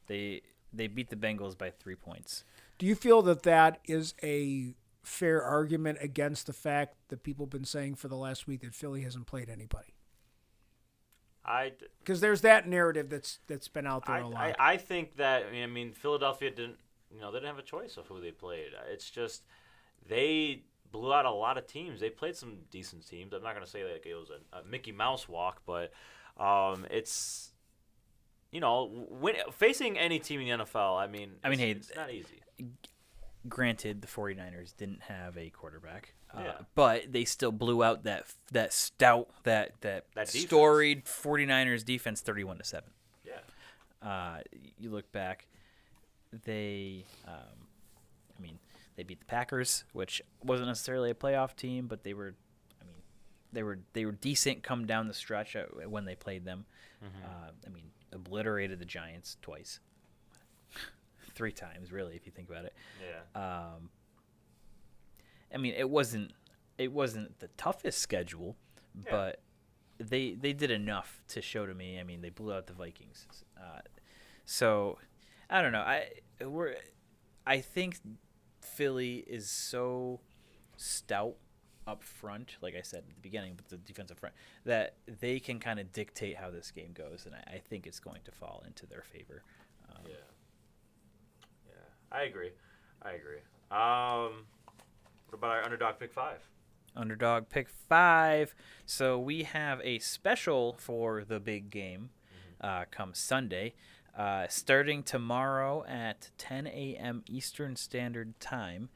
They beat the Bengals by 3 points. Do you feel that is a fair argument against the fact that people have been saying for the last week that Philly hasn't played anybody? Because there's that narrative that's been out there a lot. I think that Philadelphia didn't have a choice of who they played. It's just they blew out a lot of teams. They played some decent teams. I'm not going to say like it was a Mickey Mouse walk, but it's facing any team in the NFL. It's not easy. Granted, the 49ers didn't have a quarterback, but they still blew out that stout, that storied 49ers defense 31-7. Yeah. You look back, they beat the Packers, which wasn't necessarily a playoff team, but they were decent come down the stretch when they played them. Mm-hmm. Obliterated the Giants twice. 3 times, really, if you think about it. Yeah. It wasn't the toughest schedule, but they did enough to show to me. They blew out the Vikings. So I don't know. I think Philly is so stout up front, like I said at the beginning, but the defense up front, that they can kind of dictate how this game goes, and I think it's going to fall into their favor. Yeah, I agree. What about our underdog pick 5? Underdog pick 5. So we have a special for the big game come Sunday. Starting tomorrow at 10 a.m. Eastern Standard Time,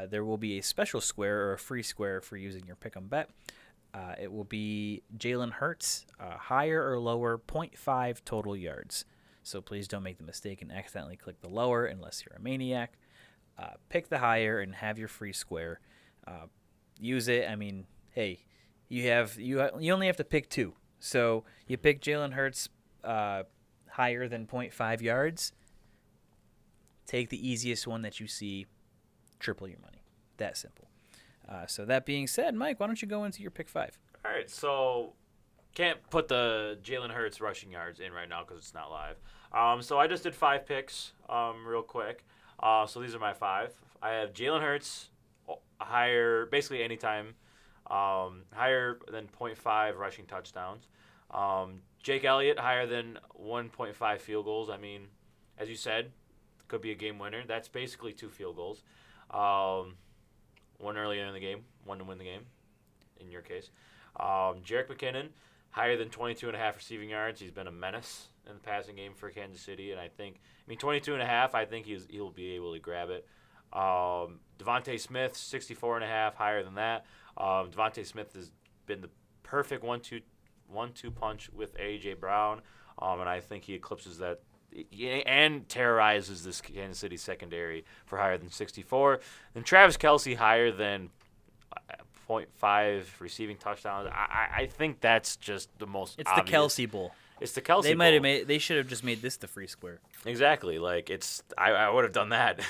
there will be a special square or a free square for using your pick'em bet. It will be Jalen Hurts, higher or lower 0.5 total yards. So please don't make the mistake and accidentally click the lower unless you're a maniac. Pick the higher and have your free square. Use it. Hey, you only have to pick 2. So you pick Jalen Hurts higher than 0.5 yards. Take the easiest one that you see. Triple your money. That simple. So that being said, Mike, why don't you go into your pick 5? All right, so can't put the Jalen Hurts rushing yards in right now because it's not live. So I just did 5 picks real quick. So these are my 5. I have Jalen Hurts higher, basically anytime, higher than 0.5 rushing touchdowns. Jake Elliott higher than 1.5 field goals. As you said, could be a game winner. That's basically 2 field goals. One earlier in the game, one to win the game, in your case. Jerick McKinnon, higher than 22.5 receiving yards. He's been a menace in the passing game for Kansas City, and 22.5, I think he'll be able to grab it. Devontae Smith, 64.5, higher than that. Devontae Smith has been the perfect 1-2 punch with A.J. Brown, and I think he eclipses that and terrorizes this Kansas City secondary for higher than 64. Then Travis Kelce higher than 1.5 receiving touchdowns. I think that's just the most. It's obvious. the Kelsey Bowl. It's the Kelsey They Bowl. might have made. They should have just made this the free square. Exactly. Like I would have done that.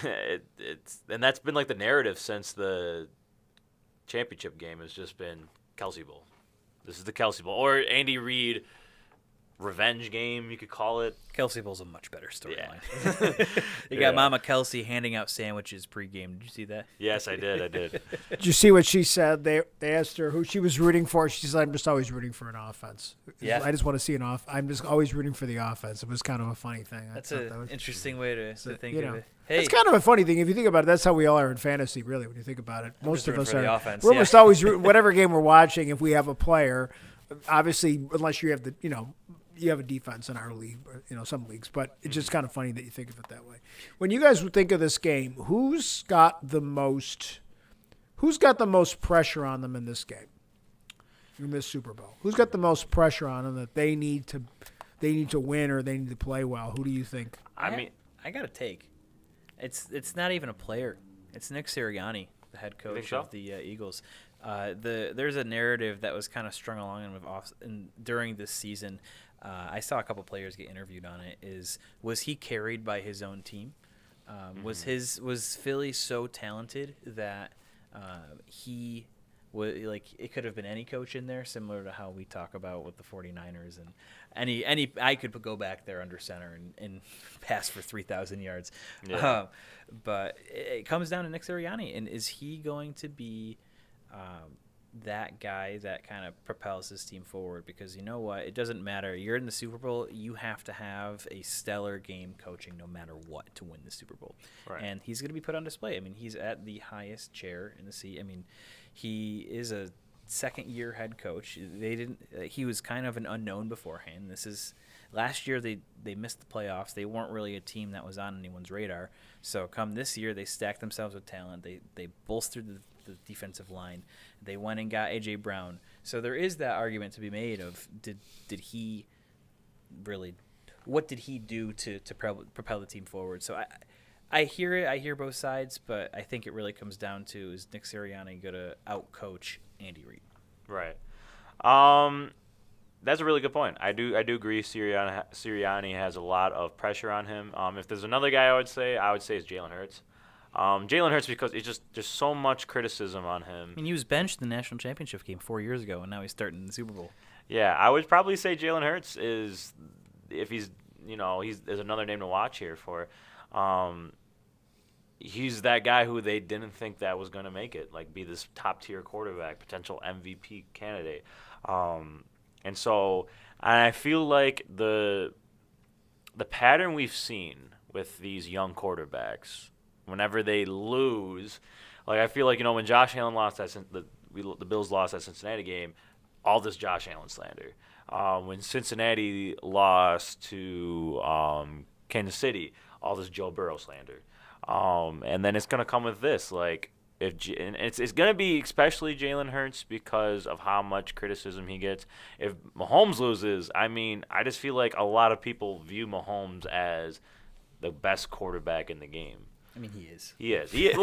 And that's been like the narrative since the championship game has just been Kelsey Bowl. This is the Kelsey Bowl, or Andy Reid revenge game, you could call it. Kelsey Bowl's a much better storyline. Yeah. You got Mama Kelsey handing out sandwiches pregame. Did you see that? Yes, I did. Did you see what she said? They asked her who she was rooting for. She said, "I'm just always rooting for an offense. Yeah. I just want to see I'm just always rooting for the offense." It was kind of a funny thing. That's an interesting way to think of it. Hey, Hey, it's kind of a funny thing if you think about it. That's how we all are in fantasy, really. When you think about it, most of rooting us for the are. offense, We're yeah. almost always whatever game we're watching. If we have a player, obviously, unless you have you have a defense in our league, some leagues. But it's just kind of funny that you think of it that way. When you guys would think of this game, who's got the most pressure on them in this game, in this Super Bowl? Who's got the most pressure on them that they need to win or they need to play well? Who do you think? I got to take. It's not even a player. It's Nick Sirianni, the head coach of the Eagles. There's a narrative that was kind of strung along during this season. I saw a couple players get interviewed on it. Was he carried by his own team? Was Philly so talented that he was like it could have been any coach in there, similar to how we talk about with the 49ers and any I could go back there under center and pass for 3,000 yards. Yeah. But it comes down to Nick Sirianni, and is he going to be that guy that kind of propels his team forward? Because you know what? It doesn't matter. You're in the Super Bowl. You have to have a stellar game coaching no matter what to win the Super Bowl. Right. And he's going to be put on display. I mean, he's at the highest chair in the seat. I mean, he is a second-year head coach. He was kind of an unknown beforehand. Last year they missed the playoffs. They weren't really a team that was on anyone's radar. So come this year, they stacked themselves with talent. They bolstered the defensive line. They went and got A.J. Brown. So there is that argument to be made of did he really – what did he do to propel the team forward? So I hear it. I hear both sides, but I think it really comes down to is Nick Sirianni going to out-coach Andy Reid? Right. That's a really good point. I do agree Sirianni has a lot of pressure on him. If there's another guy I would say it's Jalen Hurts. Jalen Hurts, because it's just so much criticism on him. I mean, he was benched in the national championship game 4 years ago, and now he's starting in the Super Bowl. Yeah, I would probably say Jalen Hurts is, if there's another name to watch here for. He's that guy who they didn't think that was going to make it, like be this top-tier quarterback, potential MVP candidate. And I feel like the pattern we've seen with these young quarterbacks, whenever they lose, like I feel like when Josh Allen lost the Bills lost that Cincinnati game, all this Josh Allen slander. When Cincinnati lost to Kansas City, all this Joe Burrow slander. And then it's gonna come with this, like it's gonna be especially Jalen Hurts because of how much criticism he gets. If Mahomes loses, I just feel like a lot of people view Mahomes as the best quarterback in the game. I mean, he is. He is. He is.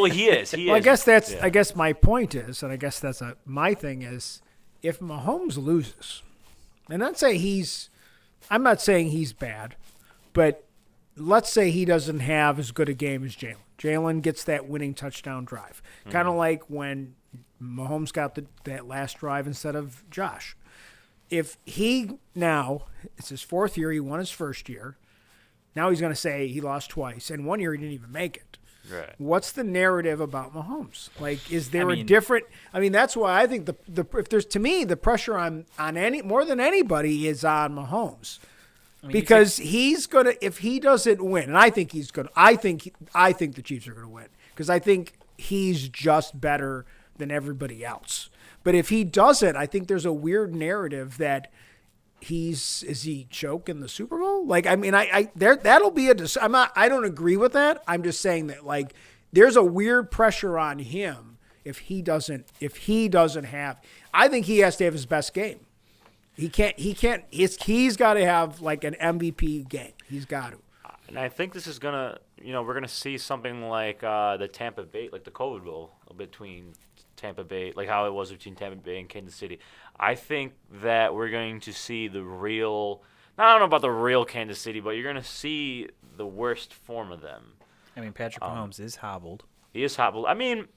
Well, I guess my point is, and I guess my thing is, if Mahomes loses, and I'm not saying he's bad, but let's say he doesn't have as good a game as Jalen. Jalen gets that winning touchdown drive, kind of like when Mahomes got that last drive instead of Josh. If it's his fourth year, he won his first year. Now he's going to say he lost twice, and 1 year he didn't even make it. Right. What's the narrative about Mahomes? Like, is there a different? I mean, that's why I think if there's, to me, the pressure on any more than anybody is on Mahomes, because he's gonna, if he doesn't win, and I think he's gonna. I think the Chiefs are gonna win because I think he's just better than everybody else. But if he doesn't, I think there's a weird narrative that is he choking the Super Bowl? Like, I mean, that'll be I don't agree with that. I'm just saying that, like, there's a weird pressure on him if he doesn't have. I think he has to have his best game. He's got to have like an MVP game. He's got to. And I think this is gonna, we're gonna see something like the Tampa Bay, like the COVID Bowl between Tampa Bay, like how it was between Tampa Bay and Kansas City. I think that we're going to see the real. I don't know about the real Kansas City, but you're going to see the worst form of them. I mean, Patrick Mahomes is hobbled. He is hobbled. I mean,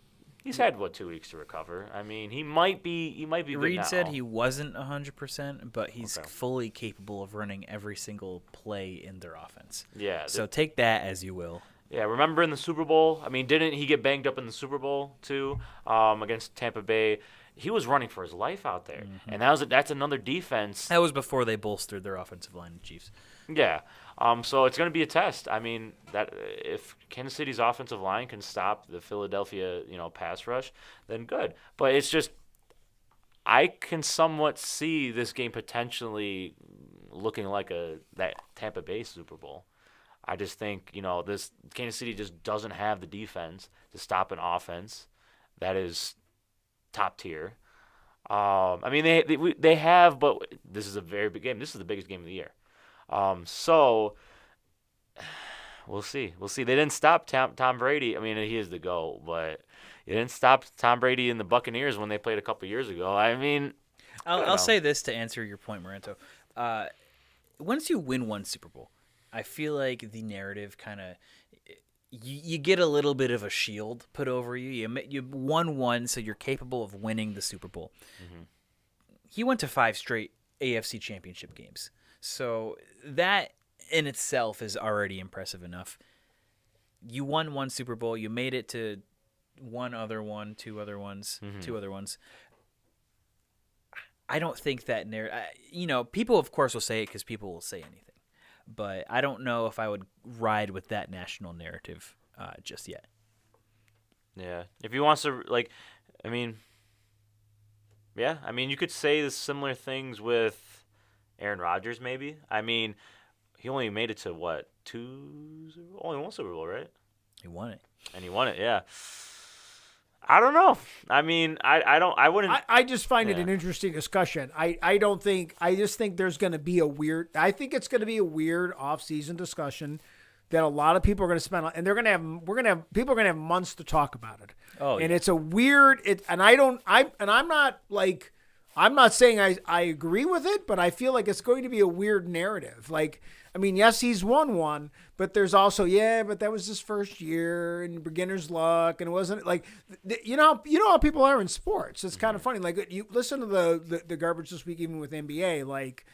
he's had 2 weeks to recover. I mean, he might be good Reed now. said he wasn't 100%, but he's Okay. fully capable of running every single play in their offense. Yeah. So take that as you will. Yeah, remember in the Super Bowl? I mean, didn't he get banged up in the Super Bowl too against Tampa Bay? He was running for his life out there, and that's another defense. That was before they bolstered their offensive line, the Chiefs. Yeah. So it's going to be a test. I mean, that if Kansas City's offensive line can stop the Philadelphia, pass rush, then good. But it's just I can somewhat see this game potentially looking like that Tampa Bay Super Bowl. I just think, this Kansas City just doesn't have the defense to stop an offense that is top tier. I mean, they have, but this is a very big game. This is the biggest game of the year. So we'll see. They didn't stop Tom Brady. I mean, he is the GOAT, but it didn't stop Tom Brady and the Buccaneers when they played a couple years ago. I mean, I'll say this to answer your point, Maranto. Once you win one Super Bowl, I feel like the narrative kind of you get a little bit of a shield put over you. You won one, so you're capable of winning the Super Bowl. Mm-hmm. He went to 5 straight AFC Championship games, so that in itself is already impressive enough. You won one Super Bowl. You made it to two other ones. I don't think that people of course will say it because people will say anything. But I don't know if I would ride with that national narrative just yet. Yeah. If he wants to, you could say the similar things with Aaron Rodgers, maybe. I mean, he only made it to only one Super Bowl, right? He won it. And he won it, yeah. I don't know. I mean, I wouldn't. I just find it an interesting discussion. I just think there's going to be I think it's going to be a weird off-season discussion that a lot of people are going to spend on, and people are going to have months to talk about it. Oh, and yeah. it's a weird, I'm not saying I agree with it, but I feel like it's going to be a weird narrative. Like, I mean, yes, he's won one, but there's also, but that was his first year and beginner's luck, and it wasn't like, you know how people are in sports. It's kind of funny. Like, you listen to the garbage this week, even with NBA, like,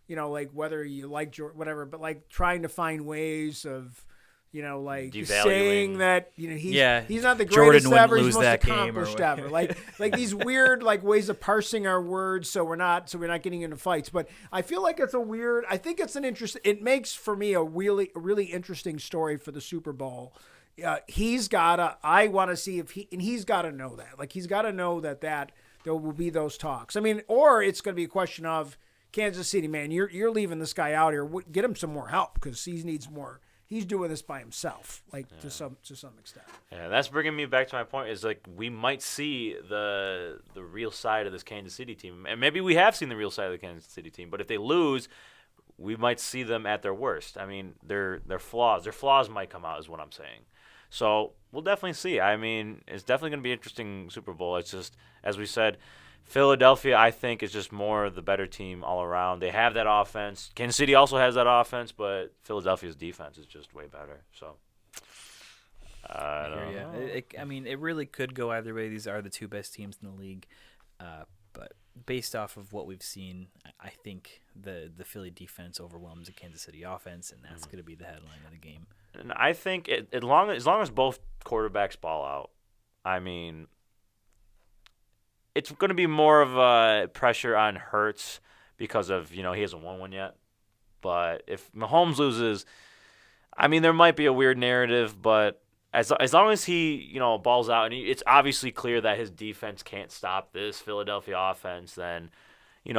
like whether you like Jordan, whatever, but like trying to find ways of, like saying that he's not the greatest Jordan ever, wouldn't he's lose most that game accomplished or ever. Like these weird ways of parsing our words so we're not getting into fights. But I feel like it's I think it's an interesting. It makes for me a really interesting story for the Super Bowl. I want to see he's got to know that. Like, he's got to know that there will be those talks. I mean, or it's going to be a question of Kansas City, man, you're leaving this guy out here. Get him some more help because he needs more. He's doing this by himself, to some extent. Yeah, that's bringing me back to my point. Is like we might see the real side of this Kansas City team, and maybe we have seen the real side of the Kansas City team. But if they lose, we might see them at their worst. I mean, their flaws might come out, is what I'm saying. So we'll definitely see. I mean, it's definitely going to be an interesting Super Bowl. It's just, as we said, Philadelphia, I think, is just more the better team all around. They have that offense. Kansas City also has that offense, but Philadelphia's defense is just way better. So, I don't know. It really could go either way. These are the two best teams in the league. But based off of what we've seen, I think the Philly defense overwhelms the Kansas City offense, and that's going to be the headline of the game. And I think as long as both quarterbacks ball out, I mean, it's going to be more of a pressure on Hurts because of, he hasn't won one yet. But if Mahomes loses, I mean, there might be a weird narrative, but as long as he, balls out, and it's obviously clear that his defense can't stop this Philadelphia offense, then, you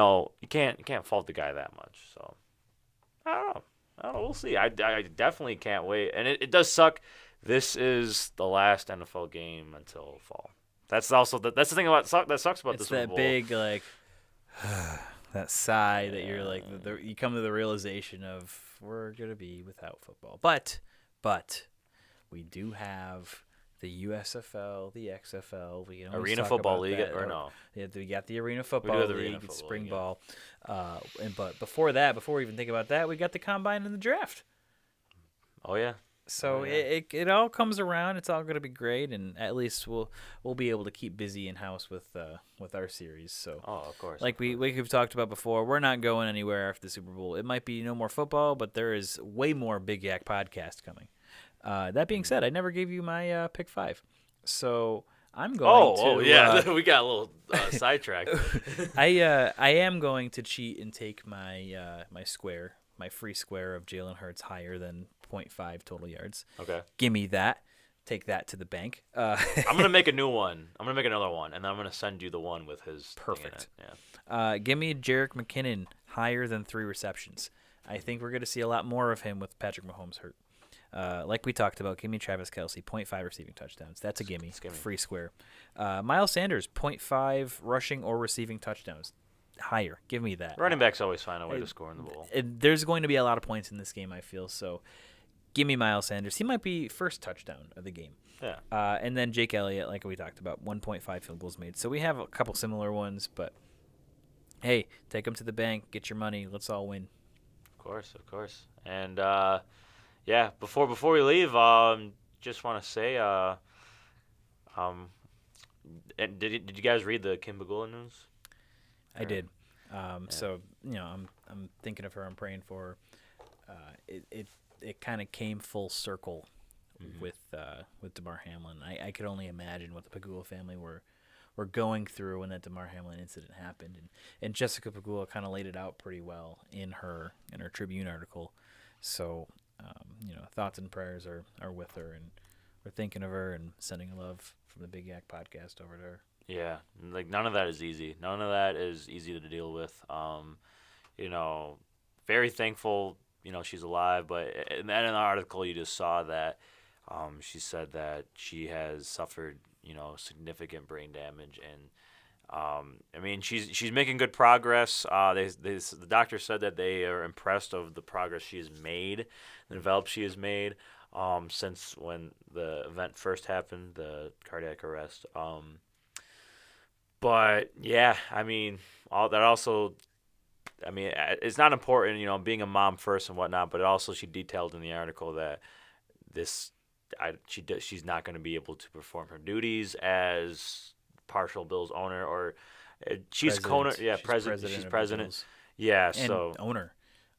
can't fault the guy that much. So, I don't know. We'll see. I definitely can't wait. And it does suck. This is the last NFL game until fall. That's also that's the thing that sucks about it's the Super Bowl. It's that big that sigh that you're like you come to the realization of we're gonna be without football. But we do have the USFL, the XFL, we can always Arena talk Football about League, that. or no? Yeah, we got the Arena Football have the League, Arena Football spring League, yeah. ball, but before that, before we even think about that, we got the combine and the draft. Oh yeah. So Oh, yeah. it all comes around. It's all going to be great, and at least we'll be able to keep busy in house with our series. So Oh, of course. like we've talked about before, we're not going anywhere after the Super Bowl. It might be no more football, but there is way more Big Yak podcast coming. That being said, I never gave you my pick 5, so I'm going to. Oh yeah, we got a little sidetracked. I am going to cheat and take my my free square of Jalen Hurts higher than 0.5 total yards. Okay. Give me that. Take that to the bank. I'm gonna make a new one. I'm gonna make another one, and then I'm gonna send you the one with his thing in Perfect. it. Yeah. Give me Jerick McKinnon higher than 3 receptions. I think we're going to see a lot more of him with Patrick Mahomes hurt. Like we talked about, give me Travis Kelce, 0.5 receiving touchdowns. That's a gimme. Free square. Miles Sanders, 0.5 rushing or receiving touchdowns. Higher. Give me that. Running backs always find a way to score in the bowl. There's going to be a lot of points in this game, I feel. So give me Miles Sanders. He might be first touchdown of the game. Yeah. And then Jake Elliott, like we talked about, 1.5 field goals made. So we have a couple similar ones, but hey, take them to the bank, get your money, let's all win. Of course. And yeah, before we leave, just want to say, and did you guys read the Kim Bagula news? I did. So I'm thinking of her. I'm praying for her. It kind of came full circle with Damar Hamlin. I could only imagine what the Pagula family were going through when that Damar Hamlin incident happened, and Jessica Pagula kind of laid it out pretty well in her Tribune article. So thoughts and prayers are with her, and we're thinking of her and sending love from the Big Yak podcast over to her. Yeah, like none of that is easy. None of that is easy to deal with. Very thankful, she's alive. But in the article, you just saw that she said that she has suffered, significant brain damage, and she's making good progress. The doctor said that they are impressed of the progress she has made, the development she has made since when the event first happened, the cardiac arrest. But yeah, all that also. It's not important, being a mom first and whatnot. But also, she detailed in the article that she's not going to be able to perform her duties as partial Bills owner, or she's owner. Yeah, president. She's president. Yeah, and so owner.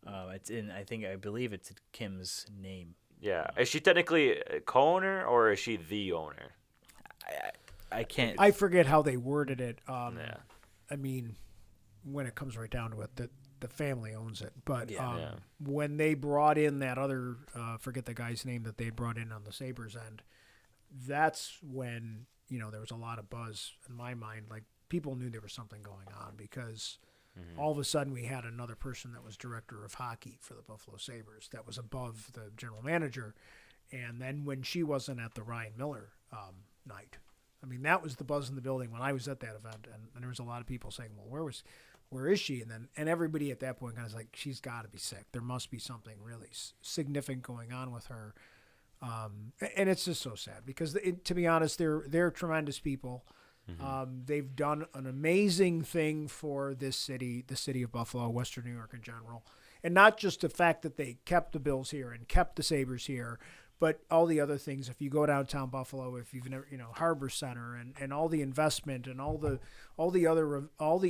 I believe it's in Kim's name. Yeah, is she technically a co-owner or is she the owner? I can't. I forget how they worded it. Yeah. When it comes right down to it, the family owns it. But Yeah. when they brought in that other, forget the guy's name that they brought in on the Sabres end, that's when, there was a lot of buzz in my mind. Like, people knew there was something going on because all of a sudden we had another person that was director of hockey for the Buffalo Sabres that was above the general manager. And then when she wasn't at the Ryan Miller night, that was the buzz in the building when I was at that event. And there was a lot of people saying, well, where is she? And everybody at that point kind of was like, she's got to be sick. There must be something really significant going on with her. And it's just so sad because, to be honest, they're tremendous people. They've done an amazing thing for this city, the city of Buffalo, Western New York in general. And not just the fact that they kept the Bills here and kept the Sabres here, but all the other things. If you go downtown Buffalo, if you've never, Harbor Center and all the investment and all the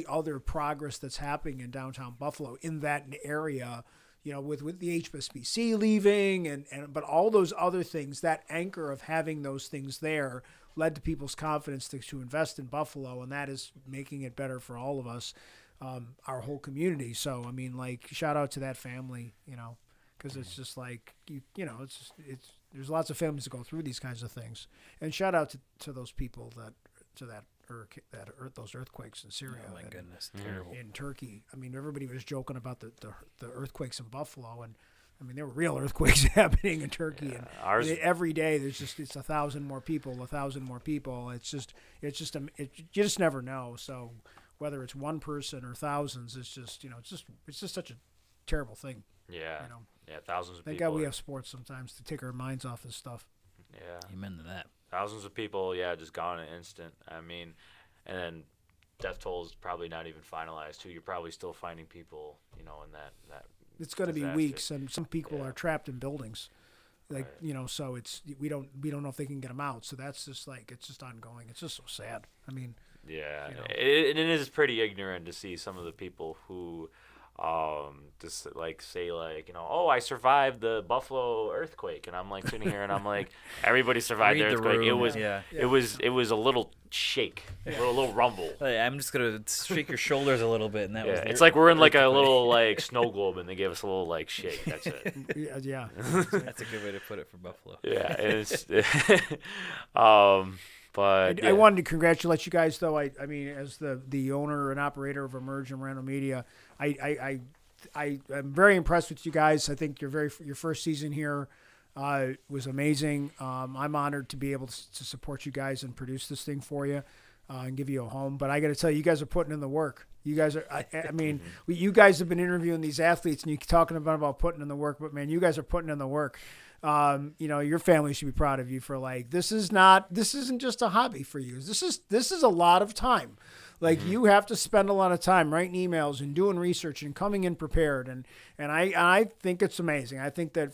other progress that's happening in downtown Buffalo in that area, with the HSBC leaving but all those other things, that anchor of having those things there led to people's confidence to invest in Buffalo, and that is making it better for all of us, our whole community. So, shout out to that family, because it's just like, there's lots of families that go through these kinds of things. And shout out to those people those earthquakes in Syria. Oh my goodness, terrible. In Turkey. Everybody was joking about the earthquakes in Buffalo, and there were real earthquakes happening in Turkey, and every day it's 1,000 more people. You just never know. So whether it's one person or thousands, it's just such a terrible thing. Yeah. Thousands of Thank people. God we have sports sometimes to take our minds off this stuff. Yeah. Amen to that. Thousands of people, just gone in an instant. I mean, and then death toll is probably not even finalized too. You're probably still finding people, in that. It's going to be disaster. weeks, and some people are trapped in buildings. Right. So we don't know if they can get them out. So that's just it's just ongoing. It's just so sad. I mean, it is pretty ignorant to see some of the people who just say oh, I survived the Buffalo earthquake, and I'm sitting here and I'm everybody survived the Read the earthquake. room. It was a little shake, a little rumble. I'm just gonna shake your shoulders a little bit, and that was. It's like we're in a little snow globe, and they gave us a little shake. That's it. Yeah. That's a good way to put it for Buffalo. Yeah, it's but I wanted to congratulate you guys, though. I mean, as the owner and operator of Emerge and Random Media, I'm very impressed with you guys. I think your first season here was amazing. I'm honored to be able to support you guys and produce this thing for you and give you a home. But I got to tell you, you guys are putting in the work. You guys are. I mean, you guys have been interviewing these athletes, and you're talking about putting in the work. But man, you guys are putting in the work. Your family should be proud of you for this isn't just a hobby for you. This is a lot of time. You have to spend a lot of time writing emails and doing research and coming in prepared. And I think it's amazing. I think that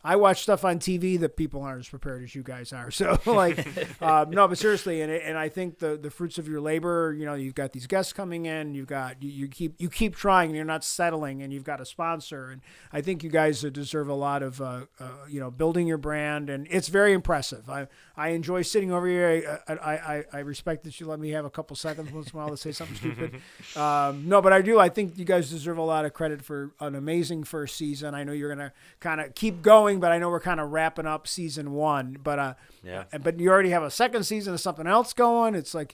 I watch stuff on TV that people aren't as prepared as you guys are. So no, but seriously, and I think the fruits of your labor, you've got these guests coming in, you keep trying, and you're not settling, and you've got a sponsor, and I think you guys deserve a lot of building your brand, and it's very impressive. I enjoy sitting over here. I respect that you let me have a couple seconds once in a while to say something stupid. No, but I do. I think you guys deserve a lot of credit for an amazing first season. I know you're gonna kind of keep going, but I know we're kind of wrapping up season 1. But but you already have a second season of something else going. It's you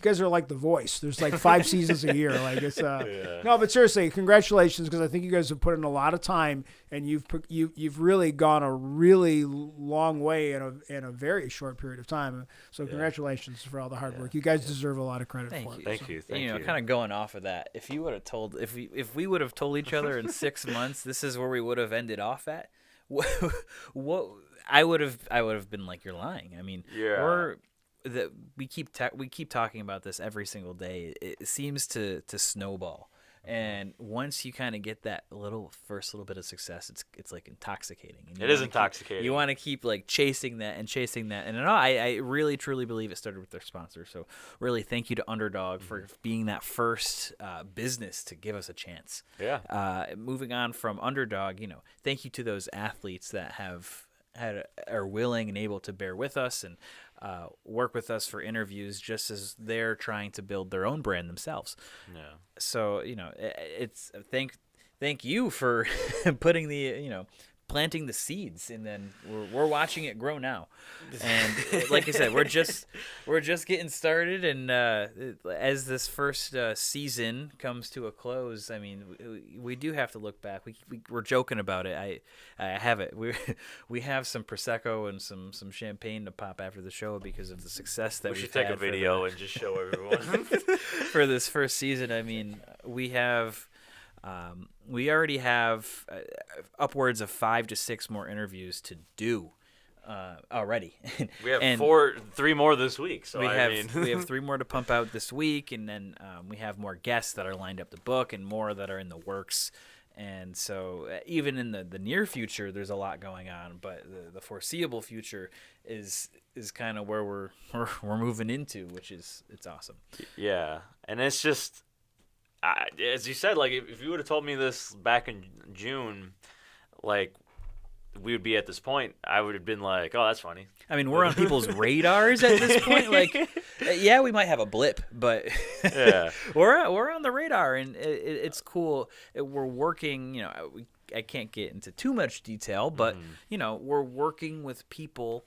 guys are like The Voice. There's 5 seasons a year. It's no, but seriously, congratulations, because I think you guys have put in a lot of time, and you've really gone a really long way in a very short period of time. So congratulations for all the hard work. You guys deserve a lot of credit for it. Thank you. Kind of going off of that, if you would have told, if we would have told each other in 6 months, this is where we would have ended off at. What I would have been you're lying. I mean, we keep talking about this every single day. It seems to snowball, and once you kind of get that first little bit of success, it's intoxicating. And it is intoxicating. You want to keep chasing that, and I really truly believe it started with their sponsor. So really, thank you to Underdog for being that first business to give us a chance. Yeah. Moving on from Underdog, thank you to those athletes that are willing and able to bear with us and work with us for interviews, just as they're trying to build their own brand themselves. Yeah. So it's thank you for putting planting the seeds, and then we're watching it grow now. And like I said, we're just getting started, and as this first season comes to a close, I mean, we do have to look back. We're joking about it. I have it. We have some prosecco and some champagne to pop after the show because of the success that we should take a video and just show everyone for this first season. I mean, we already have upwards of 5 to 6 more interviews to do already. We have 3 more this week. So we have 3 more to pump out this week, and then we have more guests that are lined up to book, and more that are in the works. And so even in the near future, there's a lot going on, but the foreseeable future is kind of where we're moving into, which is it's awesome. Yeah, and it's just. As you said, if you would have told me this back in June, we would be at this point, I would have been like, oh, that's funny. I mean, we're on people's radars at this point. Yeah, we might have a blip, but yeah, we're on the radar, and it's cool. We're working, I can't get into too much detail, but, we're working with people.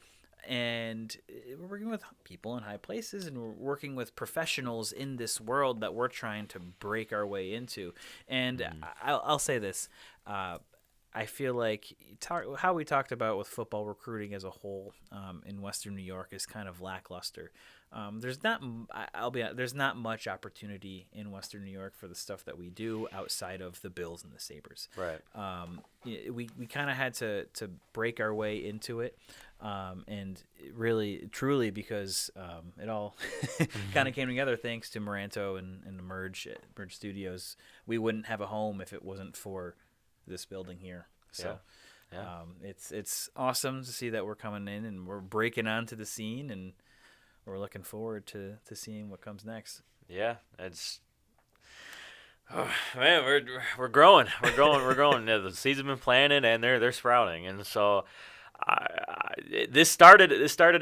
And we're working with people in high places, and we're working with professionals in this world that we're trying to break our way into. And I'll say this. I feel like how we talked about with football recruiting as a whole in Western New York is kind of lackluster. There's not there's not much opportunity in Western New York for the stuff that we do outside of the Bills and the Sabres. Right. We kind of had to break our way into it, and really, truly, because it all kind of came together thanks to Moranto and the Merge Studios. We wouldn't have a home if it wasn't for this building here. So it's awesome to see that we're coming in and we're breaking onto the scene, and we're looking forward to seeing what comes next. Yeah, it's man, we're growing. We're growing. Yeah, the seed's been planted and they're sprouting, and so this started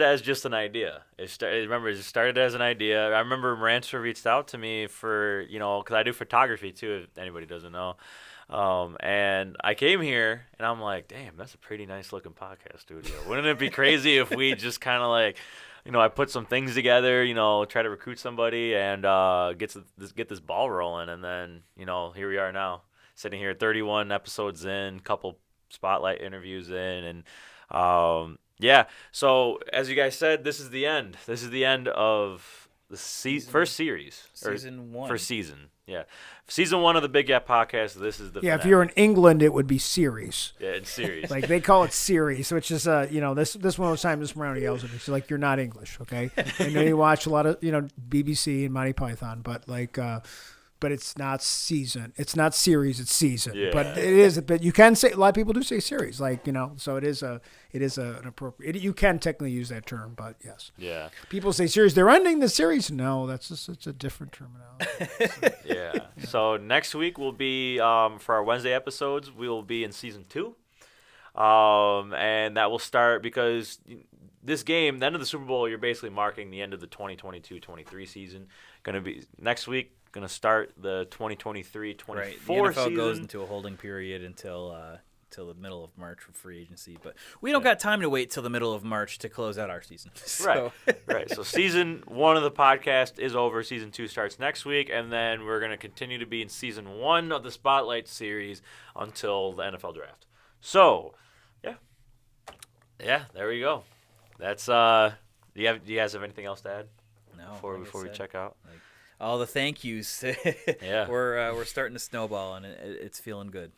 as just an idea. It started as an idea. I remember Rancher reached out to me for, because I do photography too, if anybody doesn't know. And I came here and I'm like, damn, that's a pretty nice looking podcast studio. Wouldn't it be crazy if we just kind of like, I put some things together, try to recruit somebody and get this ball rolling, and then here we are now, sitting here 31 episodes in, couple spotlight interviews in, and So as you guys said, this is the end. This is the end of the first series. Season 1. First season, yeah. Season 1 of the Big Gap Podcast. This is the Yeah, finale. if you're in England, it would be series. Yeah, it's series. Like they call it series, which is this one of those times Miss Brown yells at me. She's like, "You're not English, okay?" I know you watch a lot of BBC and Monty Python, but but it's not season. It's not series. It's season. Yeah. But it is. But you can say, a lot of people do say series, so it is an appropriate. You can technically use that term, but yes. Yeah. People say series. They're ending the series. No, it's a different terminology. Yeah. So next week will be for our Wednesday episodes. We will be in season 2, and that will start because this game, the end of the Super Bowl, you're basically marking the end of the 2022-23 season. Going to be next week. Going to start the 2023-24 Right. The NFL season. goes into a holding period until the middle of March for free agency, but we don't got time to wait till the middle of March to close out our season. So. Right. So season 1 of the podcast is over. Season 2 starts next week, and then we're going to continue to be in season 1 of the Spotlight series until the NFL draft. So, yeah, there we go. That's do you guys have anything else to add? No. Before we check out. All the thank yous. Yeah. We're starting to snowball, and it's feeling good.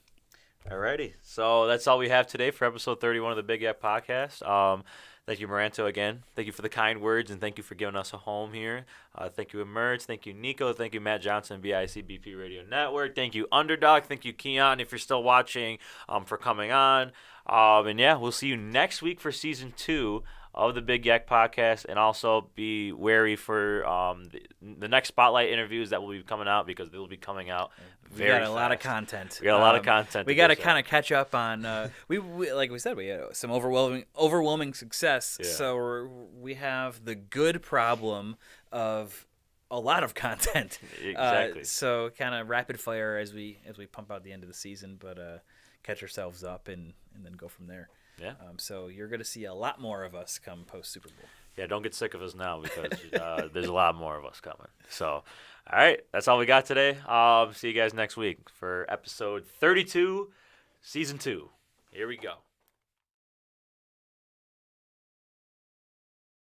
Alrighty. So that's all we have today for episode 31 of the Big Gap Podcast. Thank you, Moranto, again. Thank you for the kind words, and thank you for giving us a home here. Thank you, Emerge. Thank you, Nico. Thank you, Matt Johnson, BICBP Radio Network. Thank you, Underdog. Thank you, Quian, if you're still watching, for coming on. We'll see you next week for season 2 of the Big Yak Podcast, and also be wary for the next Spotlight interviews that will be coming out, because they will be coming out very fast. We got a lot of content. We got a lot of content. We got to kind of catch up on. We like we said, we had some overwhelming success. Yeah. So we have the good problem of a lot of content. Exactly. So kind of rapid fire as we pump out the end of the season, but catch ourselves up and then go from there. Yeah. So you're going to see a lot more of us come post Super Bowl. Yeah, don't get sick of us now, because there's a lot more of us coming. So, all right, that's all we got today. See you guys next week for episode 32, season 2. Here we go.